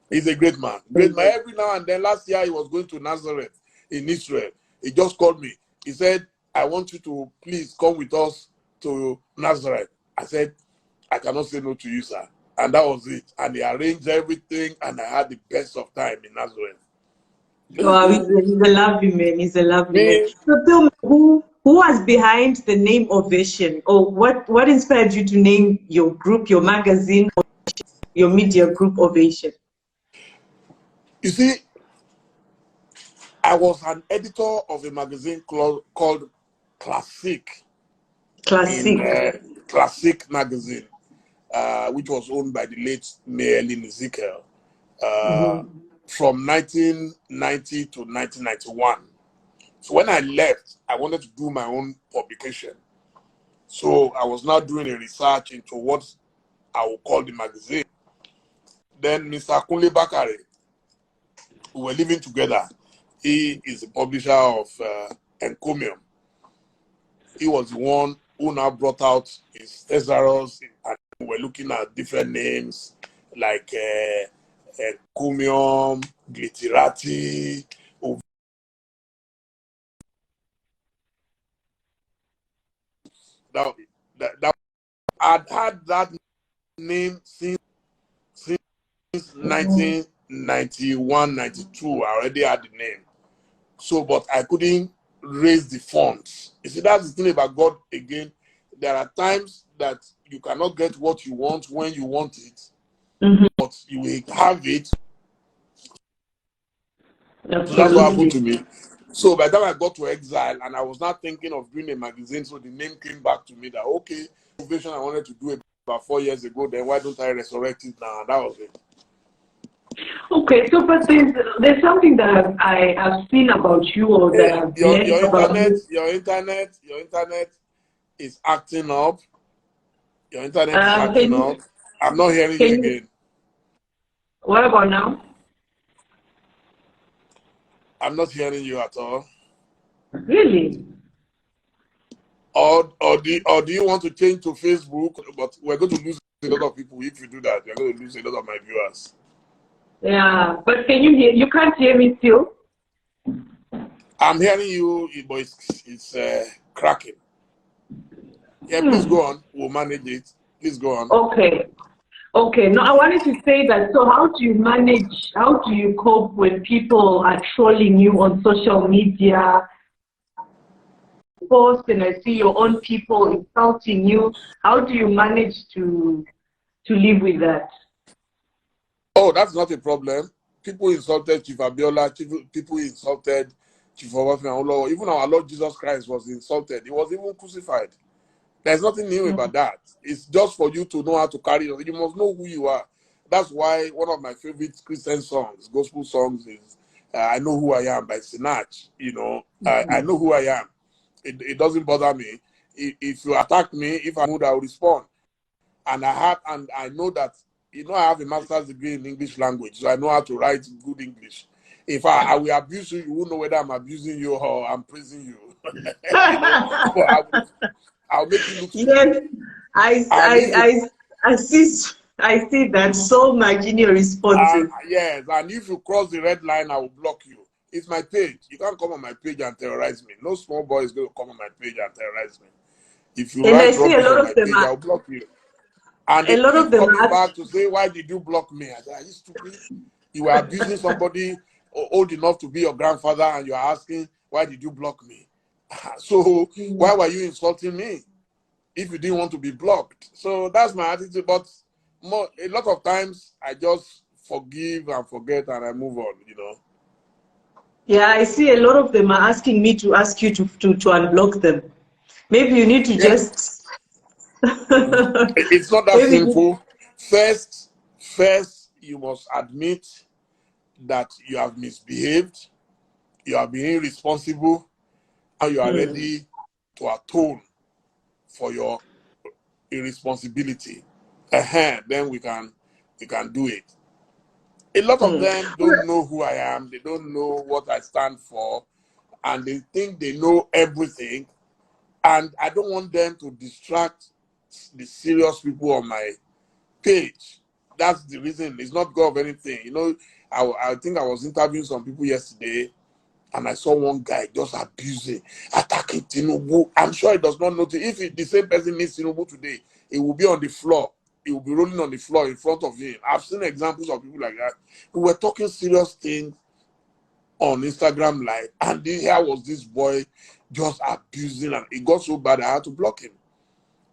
Speaker 2: He's a great man. Great man. Every now and then, last year he was going to Nazareth in Israel. He just called me. He said, I want you to please come with us to Nazareth. I said, I cannot say no to you, sir. And that was it. And he arranged everything, and I had the best of time in Nazareth.
Speaker 1: Wow, he's a lovely man. He's a lovely man.
Speaker 2: Me,
Speaker 1: So tell me, who was behind the name Ovation, or what inspired you to name your group, your magazine, your media group Ovation?
Speaker 2: you see, I was an editor of a magazine called Classic in
Speaker 1: Classic.
Speaker 2: Classic magazine, which was owned by the late Mayor Lynn Ezekiel. From 1990 to 1991. So when I left, I wanted to do my own publication. So I was now doing a research into what I would call the magazine. Then Mr. Kunle Bakare, we were living together. He is the publisher of Encomium. He was the one who now brought out his thesaurus, and we were looking at different names like Encomium, Glitterati. That I'd had that name since 1991, 92. I already had the name. So, but I couldn't raise the funds. You see, that's the thing about God again. There are times that you cannot get what you want when you want it, but you will have it. So that's what happened
Speaker 1: Absolutely.
Speaker 2: to me. So by the time I got to exile and I was not thinking of doing a magazine, so the name came back to me that, okay, Ovation I wanted to do about 4 years ago, then why don't I resurrect it now? And that was it.
Speaker 1: Okay, so but there's something that I have seen about you, or that
Speaker 2: Hey,
Speaker 1: I've learned about you.
Speaker 2: your internet is acting up. Your internet is
Speaker 1: Can
Speaker 2: acting up.
Speaker 1: you
Speaker 2: I'm not hearing you
Speaker 1: can you
Speaker 2: again.
Speaker 1: what about now?
Speaker 2: I'm not hearing you at all.
Speaker 1: Really?
Speaker 2: Or do you want to change to Facebook? But we're going to lose a lot of people if you do that. You're going to lose a lot of my viewers.
Speaker 1: Yeah, but can you hear? You can't hear me still.
Speaker 2: I'm hearing you, but it's cracking. Yeah, please go on. We'll manage it. Please go on.
Speaker 1: Okay. Okay. No, I wanted to say that. So, how do you manage? How do you cope when people are trolling you on social media? Post and I see your own people insulting you. How do you manage to live with that?
Speaker 2: Oh, that's not a problem. People insulted Chief Abiola. People insulted Chief Obafemi Awolowo. Even our Lord Jesus Christ was insulted. He was even crucified. There's nothing new about that. It's just for you to know how to carry on. You must know who you are. That's why one of my favorite Christian songs, gospel songs, is I Know Who I Am by Sinach. You know, I know who I am. It doesn't bother me. If you attack me, if I'm mood, I will respond. And I know that, you know, I have a master's degree in English language, so I know how to write good English. If I will abuse you, you won't know whether I'm abusing you or I'm praising you. You know, but I'll make you look
Speaker 1: Yes,
Speaker 2: stupid. And if you
Speaker 1: I see that so much in your responses.
Speaker 2: yes, and if you cross the red line, I will block you. It's my page. You can't come on my page and terrorize me. No small boy is going to come on my page and terrorize me. If you
Speaker 1: And I
Speaker 2: write
Speaker 1: see a
Speaker 2: rubbish
Speaker 1: lot
Speaker 2: on
Speaker 1: of
Speaker 2: my
Speaker 1: them
Speaker 2: page,
Speaker 1: are
Speaker 2: I'll block you. And
Speaker 1: a
Speaker 2: they
Speaker 1: lot of
Speaker 2: keep
Speaker 1: them
Speaker 2: coming
Speaker 1: are
Speaker 2: back to say, why did you block me? I said, are you stupid? You were abusing somebody old enough to be your grandfather, and you're asking, why did you block me? So why were you insulting me if you didn't want to be blocked? So that's my attitude. But a lot of times, I just forgive and forget, and I move on, you know.
Speaker 1: Yeah, I see a lot of them are asking me to ask you to unblock them. Maybe you need to
Speaker 2: Yeah,
Speaker 1: just
Speaker 2: it's not that
Speaker 1: maybe
Speaker 2: simple. First, you must admit that you have misbehaved, you are being irresponsible, and you are ready to atone for your irresponsibility. Then we can do it. A lot of them don't know who I am. They don't know what I stand for, and they think they know everything. And I don't want them to distract the serious people on my page. That's the reason. It's not God of anything. You know, I think I was interviewing some people yesterday, and I saw one guy just abusing, attacking Tinubu. I'm sure he does not notice. If the same person meets Tinubu today, he will be on the floor. He will be rolling on the floor in front of him. I've seen examples of people like that who were talking serious things on Instagram Live, and here was this boy just abusing, and it got so bad I had to block him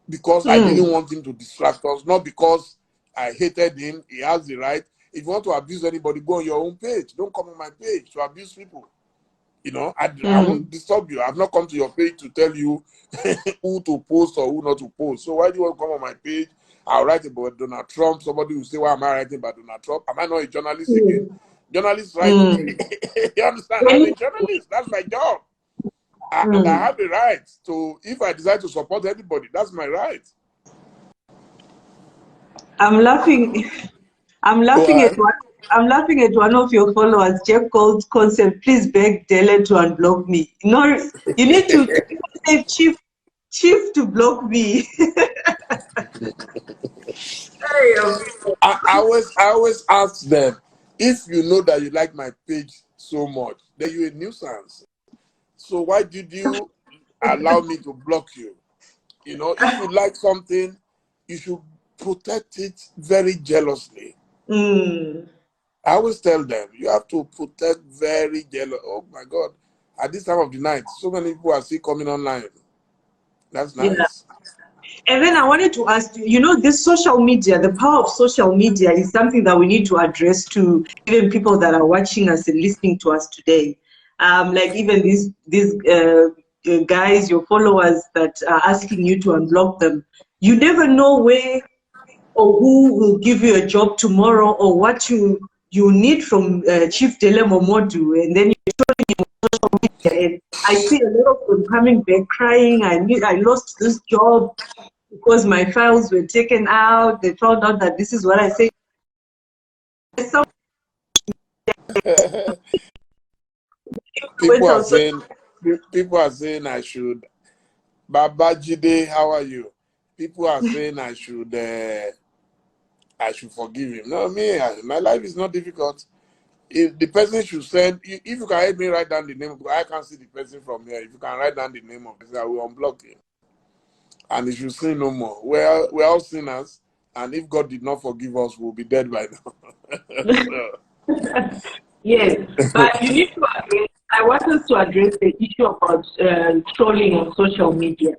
Speaker 2: because I didn't want him to distract us, not because I hated him. He has the right. If you want to abuse anybody, go on your own page. Don't come on my page to abuse people. You know, I won't disturb you. I've not come to your page to tell you who to post or who not to post. So why do you want to come on my page? I'll write about Donald Trump. Somebody will say, why am I writing about Donald Trump? Am I not a journalist again? Journalists write. You understand? I'm a journalist. That's my job. And I have the right to, if I decide to support anybody, that's my right.
Speaker 1: I'm laughing. I'm laughing at
Speaker 2: Why?
Speaker 1: one. I'm laughing at one of your followers, Jeff Gold's concept. Please beg Dele to unblock me. No, you need to say chief to block me.
Speaker 2: I always ask them, if you know that you like my page so much, then you're a nuisance. So why did you allow me to block you? You know, if you like something, you should protect it very jealously. I always tell them, you have to protect very jealous. Oh my God, at this time of the night, so many people are still coming online. That's
Speaker 1: Yeah.
Speaker 2: nice.
Speaker 1: And then I wanted to ask you, you know, this social media, the power of social media is something that we need to address to even people that are watching us and listening to us today. Like even these guys, your followers that are asking you to unblock them. You never know where or who will give you a job tomorrow or what you you need from Chief Dele Momodu, and then you're showing him on social media, and I see a lot of them coming back crying. I lost this job because my files were taken out. They found out that this is what I say.
Speaker 2: People are saying I should. Babajide, how are you? People are saying I should forgive him. No, my life is not difficult. If the person should send, if you can help me write down the name, I can't see the person from here. If you can write down the name of the person, I will unblock him. And he should sin no more. We're all sinners, and if God did not forgive us, we'll be dead by now.
Speaker 1: Yes, but you need to address, I want us to address the issue about trolling on social media.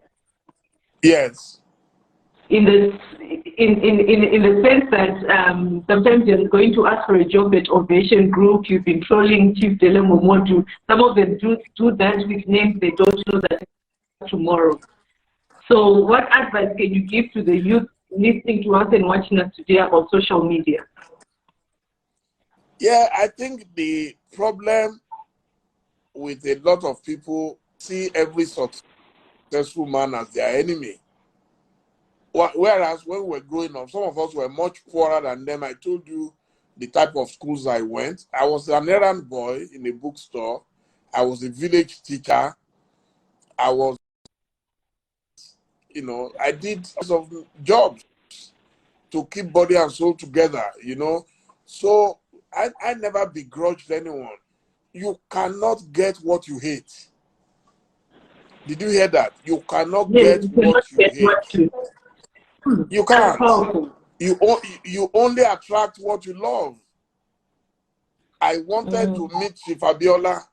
Speaker 2: Yes.
Speaker 1: In the sense that sometimes you're going to ask for a job at Ovation Group, you've been trolling Chief Dele Momodu. Some of them do that with names they don't know that tomorrow. So what advice can you give to the youth listening to us and watching us today about social media?
Speaker 2: Yeah, I think the problem with a lot of people see every successful man as their enemy. Whereas when we were growing up, some of us were much poorer than them. I told you the type of schools I went. I was an errand boy in a bookstore. I was a village teacher. I was, I did some jobs to keep body and soul together, So I never begrudged anyone. You cannot get what you hate. Did you hear that? You cannot get what you hate. You can't. You only attract what you love. I wanted to meet Chief Abiola.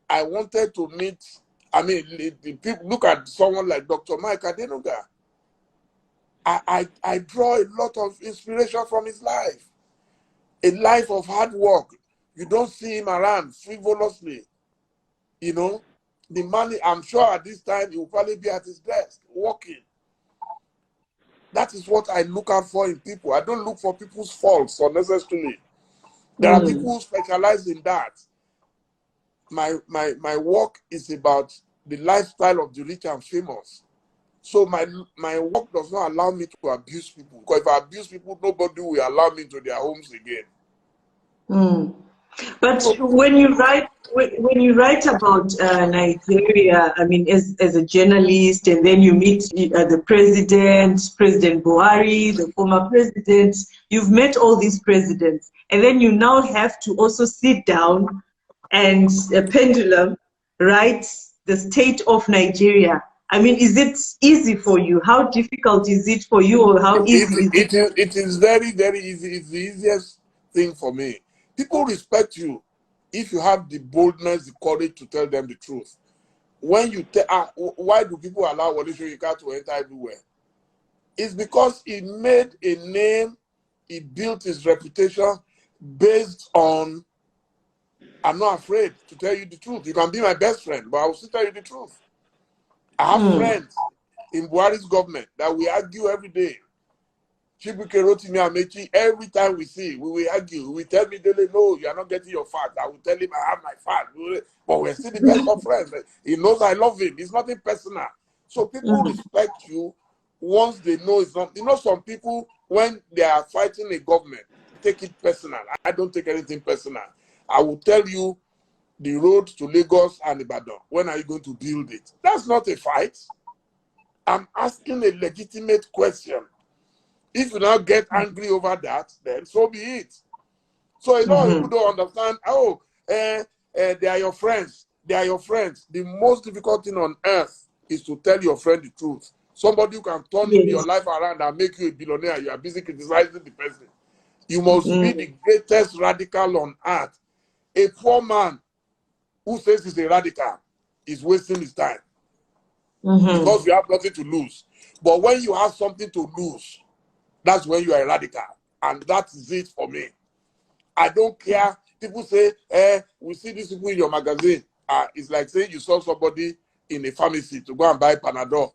Speaker 2: I wanted to meet, the people, look at someone like Dr. Mike Adenuga. I draw a lot of inspiration from his life. A life of hard work. You don't see him around frivolously. The man, I'm sure at this time, he will probably be at his desk, working. That is what I look out for in people. I don't look for people's faults unnecessarily. There are people who specialize in that. My work is about the lifestyle of the rich and famous. So my work does not allow me to abuse people. Because if I abuse people, nobody will allow me into their homes again.
Speaker 1: But when you write about Nigeria, as a journalist, and then you meet the President Buhari, the former president, you've met all these presidents, and then you now have to also sit down and pendulum write the state of Nigeria. Is it easy for you? How difficult is it for you, or how easy is it?
Speaker 2: It is very, very easy. It's the easiest thing for me. People respect you if you have the boldness, the courage to tell them the truth. When you why do people allow Wole Soyinka to enter everywhere? It's because he made a name, he built his reputation based on, I'm not afraid to tell you the truth. You can be my best friend, but I will still tell you the truth. I have friends in Buhari's government that we argue every day. Chibuke Rotimi Amechi, every time we see, we will argue. We tell me, Dele, no, you are not getting your fact. I will tell him I have my fact. But we're still the best of friends. He knows I love him. It's nothing personal. So people respect you once they know it's not. Some people, when they are fighting a government, take it personal. I don't take anything personal. I will tell you the road to Lagos and Ibadan. When are you going to build it? That's not a fight. I'm asking a legitimate question. If you now get angry over that, then so be it. So a lot of people don't understand, they are your friends. They are your friends. The most difficult thing on earth is to tell your friend the truth. Somebody who can turn your life around and make you a billionaire, you are busy criticizing the person. You must be the greatest radical on earth. A poor man who says he's a radical is wasting his time. Because you have nothing to lose. But when you have something to lose, that's when you are a radical. And that is it for me. I don't care. People say, we see these people in your magazine. It's like saying you saw somebody in a pharmacy to go and buy Panadol.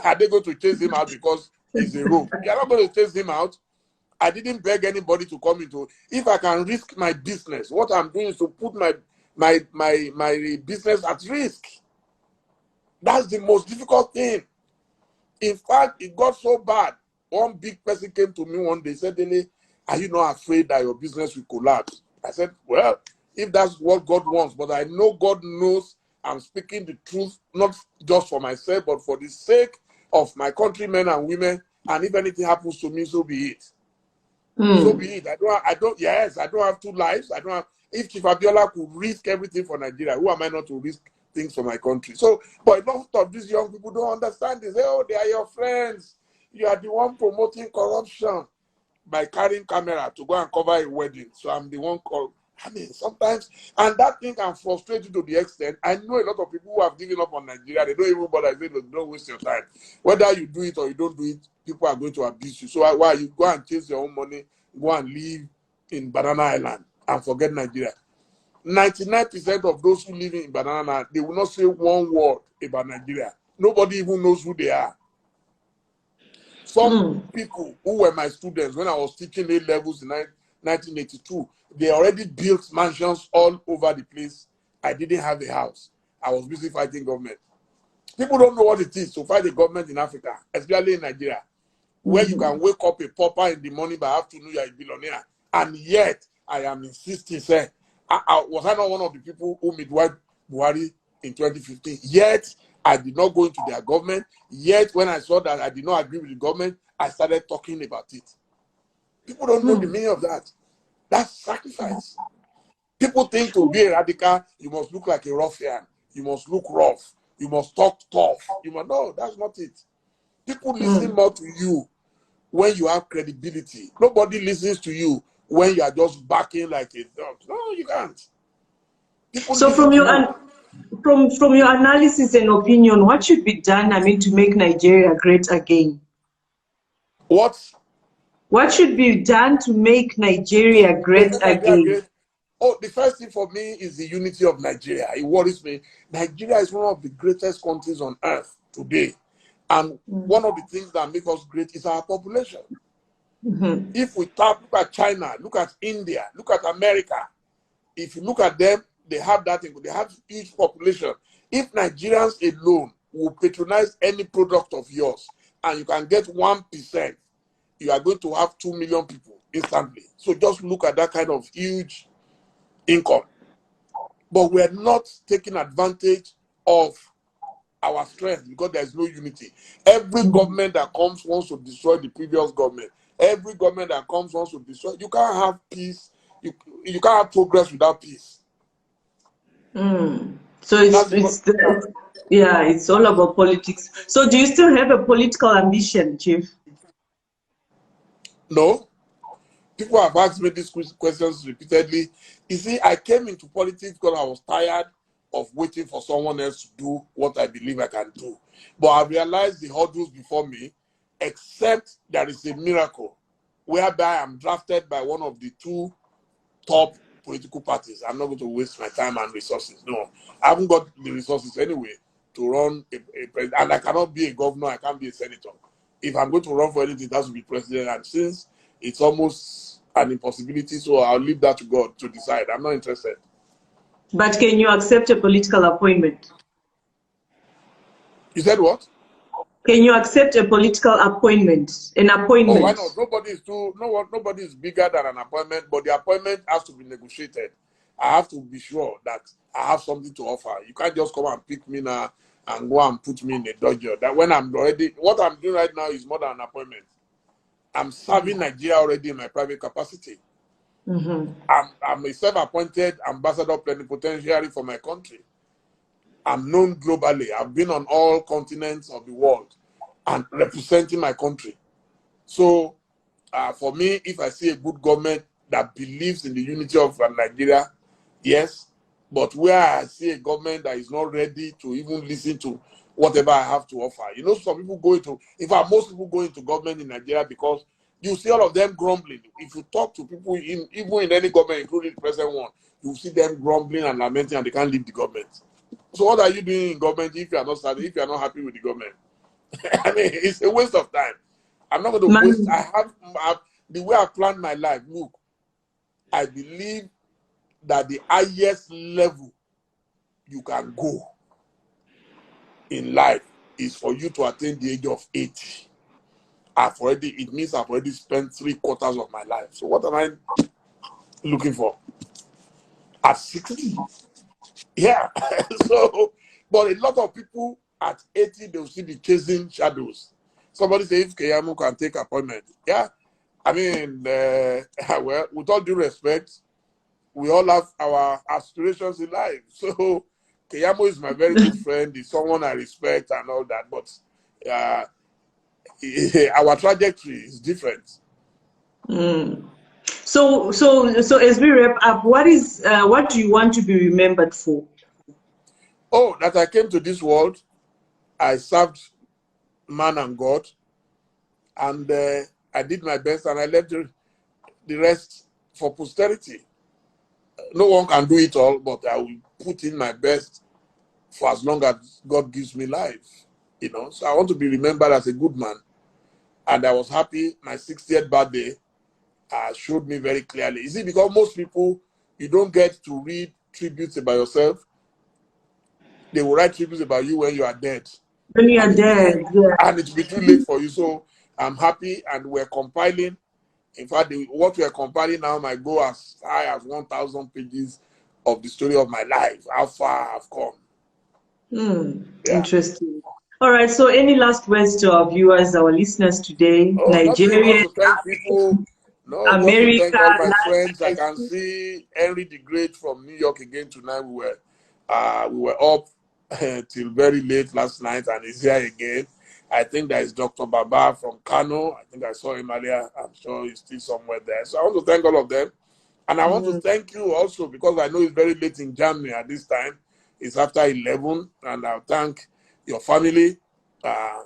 Speaker 2: Are they going to chase him out because he's a rogue? You're not going to chase him out. I didn't beg anybody to come into. If I can risk my business, what I'm doing is to put my business at risk. That's the most difficult thing. In fact, it got so bad. One big person came to me one day, said, Dele, are you not afraid that your business will collapse? I said, well, if that's what God wants, but I know God knows I'm speaking the truth, not just for myself, but for the sake of my countrymen and women. And if anything happens to me, so be it. So be it. I don't have two lives. I don't have, if Chief Abiola could risk everything for Nigeria, who am I not to risk things for my country? So, but a lot of these young people don't understand this. They say, oh, they are your friends. You are the one promoting corruption by carrying camera to go and cover a wedding. So I'm the one called. I mean, sometimes, and that thing can frustrate you to the extent. I know a lot of people who have given up on Nigeria. They don't even bother. They don't waste your time. Whether you do it or you don't do it, people are going to abuse you. So why you go and chase your own money, go and live in Banana Island and forget Nigeria? 99% of those who live in Banana Island, they will not say one word about Nigeria. Nobody even knows who they are. Some people who were my students when I was teaching A levels in 1982, they already built mansions all over the place. I didn't have a house. I was busy fighting government. People don't know what it is to fight the government in Africa, especially in Nigeria, where you can wake up a pauper in the morning by afternoon, you're a billionaire. And yet, I am insisting, say, was I not one of the people who midwife Buhari in 2015? Yet, I did not go into their government. Yet, when I saw that I did not agree with the government, I started talking about it. People don't know the meaning of that. That's sacrifice. People think to be a radical, you must look like a ruffian. You must look rough. You must talk tough. No, that's not it. People listen more to you when you have credibility. Nobody listens to you when you are just backing like a dog. No, you can't. People
Speaker 1: so from your analysis and opinion, what should be done, to make Nigeria great again? What should be done to make Nigeria great again?
Speaker 2: Oh, the first thing for me is the unity of Nigeria. It worries me. Nigeria is one of the greatest countries on earth today. And one of the things that make us great is our population. If we look at China, look at India, look at America. If you look at them, they have that thing. They have huge population. If Nigerians alone will patronize any product of yours and you can get 1%, you are going to have 2 million people instantly. So just look at that kind of huge income. But we are not taking advantage of our strength because there is no unity. Every government that comes wants to destroy the previous government. Every government that comes wants to destroy. You can't have peace. You can't have progress without peace.
Speaker 1: So it's all about politics. So do you still have a political ambition, Chief?
Speaker 2: No. People have asked me these questions repeatedly. You see, I came into politics because I was tired of waiting for someone else to do what I believe I can do. But I realized the hurdles before me, except there is a miracle whereby I'm drafted by one of the two top political parties. I'm not going to waste my time and resources. No, I haven't got the resources anyway to run a president. And I cannot be a governor. I can't be a senator. If I'm going to run for anything, it has to be president. And since it's almost an impossibility, so I'll leave that to God to decide. I'm not interested.
Speaker 1: But can you accept a political appointment?
Speaker 2: You said what?
Speaker 1: Can you accept a political appointment? An appointment?
Speaker 2: Oh, why not? Nobody is bigger than an appointment, but the appointment has to be negotiated. I have to be sure that I have something to offer. You can't just come and pick me now and go and put me in a dojo. That when I'm already, what I'm doing right now is more than an appointment. I'm serving Nigeria already in my private capacity. I'm a self-appointed ambassador plenipotentiary for my country. I'm known globally. I've been on all continents of the world and representing my country. So for me, if I see a good government that believes in the unity of Nigeria, yes. But where I see a government that is not ready to even listen to whatever I have to offer. Some people go into, in fact, most people go into government in Nigeria because you see all of them grumbling. If you talk to people, even in any government, including the present one, you see them grumbling and lamenting and they can't leave the government. So what are you doing in government if you are not happy with the government? I mean, it's a waste of time. I'm not going to waste. the way I planned my life, look, I believe that the highest level you can go in life is for you to attain the age of 80. It means I've already spent 3/4 of my life. So what am I looking for? At 60? Yeah. So, but a lot of people at 80, they'll still be chasing shadows. Somebody say if Keyamo can take appointment. Yeah. I mean, well, with all due respect, we all have our aspirations in life. So Keyamo is my very good friend. He's someone I respect and all that. But our trajectory is different.
Speaker 1: So as we wrap up, what do you want to be remembered for?
Speaker 2: Oh, that I came to this world, I served man and God, and I did my best, and I left the rest for posterity. No one can do it all, but I will put in my best for as long as God gives me life. You know, so I want to be remembered as a good man. And I was happy my 60th birthday showed me very clearly. You see, because most people, you don't get to read tributes about yourself. They will write tributes about you when you are dead.
Speaker 1: When you are dead, yeah.
Speaker 2: And it will be too late for you. So I'm happy, and we're compiling. In fact, what we're compiling now might go as high as 1,000 pages of the story of my life, how far I've come. Yeah.
Speaker 1: Interesting. All right. So, any last words to our viewers, our listeners today?
Speaker 2: Oh, nothing.
Speaker 1: Nigerian,
Speaker 2: Just to thank people. No, just to thank
Speaker 1: America,
Speaker 2: all my
Speaker 1: last
Speaker 2: friends. I
Speaker 1: I
Speaker 2: can
Speaker 1: see.
Speaker 2: see Henry the Great from New York again tonight. We were up till very late last night, and he's here again. I think there is Dr. Baba from Kano. I think I saw him earlier. I'm sure he's still somewhere there. So I want to thank all of them. And I want to thank you also, because I know it's very late in Germany at this time. It's after 11, and I'll thank your family.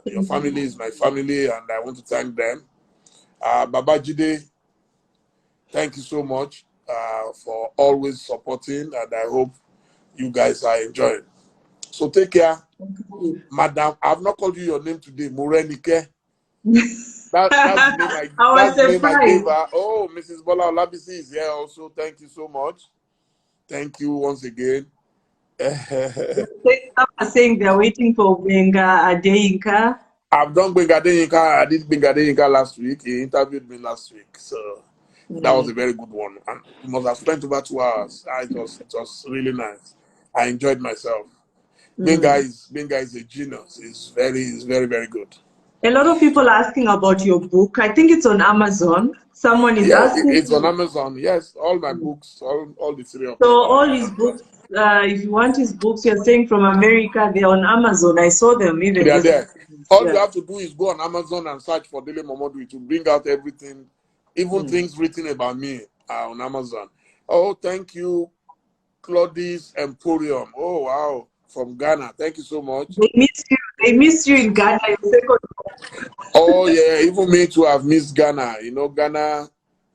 Speaker 2: Your family is my family, and I want to thank them. Baba Jide, thank you so much for always supporting, and I hope you guys are enjoying. So take care. Madam, I've not called you your name today, Morenike. That's the name I gave her. Oh, Mrs. Bola Olabisi is here also. Thank you so much. Thank you once again.
Speaker 1: Some are saying they're waiting for Benga Adeyinka.
Speaker 2: I've done Benga Adeyinka. I did Benga Adeyinka last week. He interviewed me last week. So that was a very good one. And we must have spent over 2 hours. It was really nice. I enjoyed myself. Benga is a genius. It's very, very good.
Speaker 1: A lot of people are asking about your book. I think it's on Amazon. Someone is asking.
Speaker 2: It's on Amazon. Yes, all my books, all the 3 of them.
Speaker 1: So all his books, if you want his books, you're saying from America, they're on Amazon. I saw them even.
Speaker 2: They are there. All you have to do is go on Amazon and search for Dele Momodu. It will bring out everything, even things written about me on Amazon. Oh, thank you, Claudius Emporium. Oh, wow. From Ghana. Thank you so much.
Speaker 1: They miss you. They miss you in Ghana.
Speaker 2: Oh, yeah. Even me too. I've missed Ghana. You know, Ghana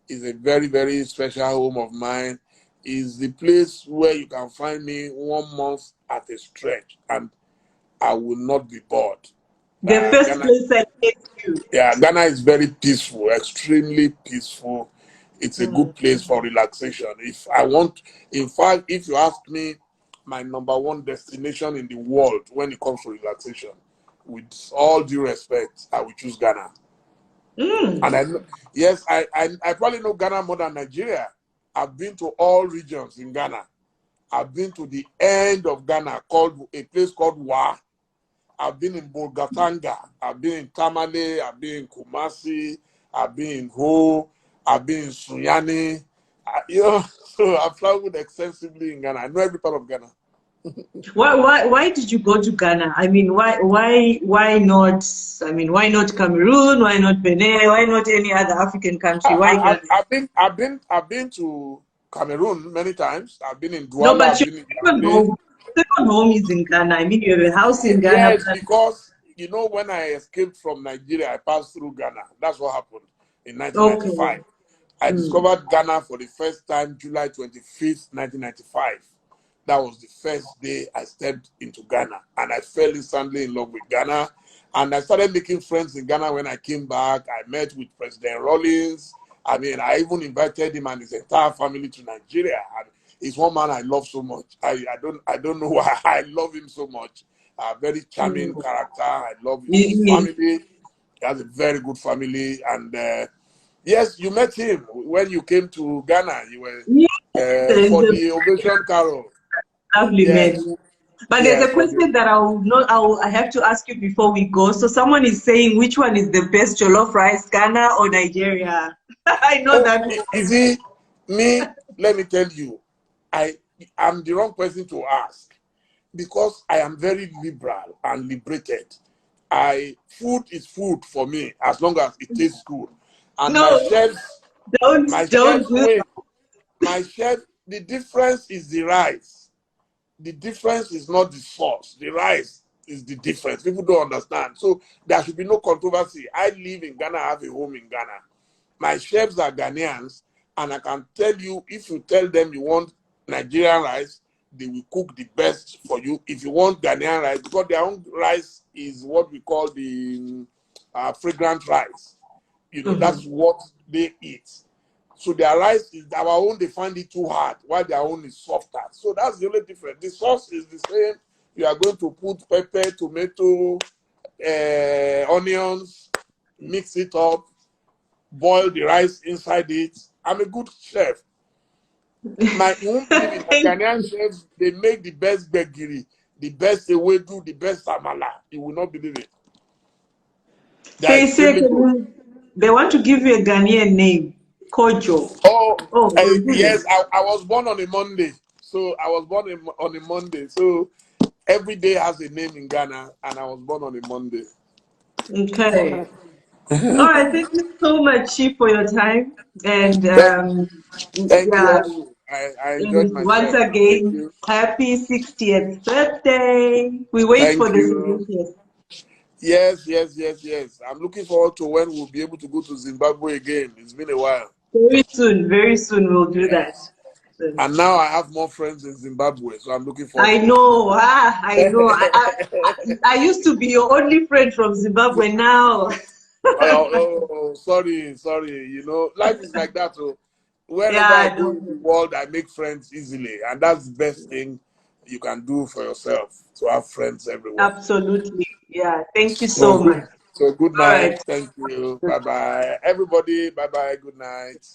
Speaker 2: is a very, very special home of mine. It's the place where you can find me 1 month at a stretch, and I will not be bored.
Speaker 1: The first
Speaker 2: Ghana,
Speaker 1: place I came to.
Speaker 2: Yeah, Ghana is very peaceful, extremely peaceful. It's a good place for relaxation. In fact, if you ask me, my #1 destination in the world when it comes to relaxation, with all due respect, I will choose Ghana. And I probably know Ghana more than Nigeria. I've been to all regions in Ghana. I've been to the end of Ghana, called a place called Wa. I've been in Bolgatanga. I've been in Tamale. I've been in Kumasi. I've been in Ho. I've been in Sunyani. So I've traveled extensively in Ghana. I know every part of Ghana.
Speaker 1: Why did you go to Ghana? I mean, why not? I mean, why not Cameroon? Why not Benin? Why not any other African country? Why Ghana?
Speaker 2: I've been to Cameroon many times. I've been in Douala.
Speaker 1: No, but your second home is in Ghana. I mean, you have a house in Ghana.
Speaker 2: Yes, because when I escaped from Nigeria, I passed through Ghana. That's what happened in 1995. Okay. I discovered Ghana for the first time July 25th, 1995. That was the first day I stepped into Ghana, and I fell instantly in love with Ghana. And I started making friends in Ghana when I came back. I met with President Rawlings. I mean, I even invited him and his entire family to Nigeria. And he's one man I love so much. I don't know why I love him so much. A very charming character. I love his family. He has a very good family. And yes, you met him when you came to Ghana. You were for the Ovation Carol.
Speaker 1: Lovely
Speaker 2: Yes.
Speaker 1: man. But there's
Speaker 2: Yes,
Speaker 1: a question that I have to ask you before we go. So someone is saying, which one is the best jollof rice, Ghana or Nigeria? I know that one.
Speaker 2: Is he me? Let me tell you, I'm the wrong person to ask because I am very liberal and liberated. Food is food for me as long as it tastes good. And
Speaker 1: No, don't do
Speaker 2: wait, my chef, the difference is the rice. The difference is not the sauce. The rice is the difference. People don't understand. So there should be no controversy. I live in Ghana, I have a home in Ghana. My chefs are Ghanaians, and I can tell you, if you tell them you want Nigerian rice, they will cook the best for you. If you want Ghanaian rice, because their own rice is what we call the fragrant rice. You know, that's what they eat. So their rice is our own, they find it too hard, while their own is softer. So that's the only difference. The sauce is the same. You are going to put pepper, tomato, onions, mix it up, boil the rice inside it. I'm a good chef. You won't believe it. My Ghanaian chefs, they make the best begiri, the best ewedu, the best amala. You will not believe it.
Speaker 1: They say they want to give you a Ghanaian name, Kojo.
Speaker 2: Yes, I was born on a Monday. So I was born on a Monday. So every day has a name in Ghana, and I was born on a Monday.
Speaker 1: Okay. All right. Thank you so much, Chief, for your time. And
Speaker 2: Thank you also. I enjoyed
Speaker 1: and once
Speaker 2: myself.
Speaker 1: again, happy 60th birthday. We wait for the 70th.
Speaker 2: Yes. I'm looking forward to when we'll be able to go to Zimbabwe again. It's been a while.
Speaker 1: Very soon we'll do that.
Speaker 2: And now I have more friends in Zimbabwe, so I'm looking forward
Speaker 1: I
Speaker 2: to
Speaker 1: know. I know. I used to be your only friend from Zimbabwe now.
Speaker 2: Sorry. You know, life is like that. So wherever
Speaker 1: Yeah,
Speaker 2: I
Speaker 1: I
Speaker 2: go
Speaker 1: know.
Speaker 2: in the world, I make friends easily. And that's the best thing you can do for yourself, to have friends everywhere.
Speaker 1: Absolutely. Yeah. Thank you so much.
Speaker 2: So good
Speaker 1: All
Speaker 2: night.
Speaker 1: right.
Speaker 2: Thank you. Bye-bye. Everybody, bye-bye. Good night.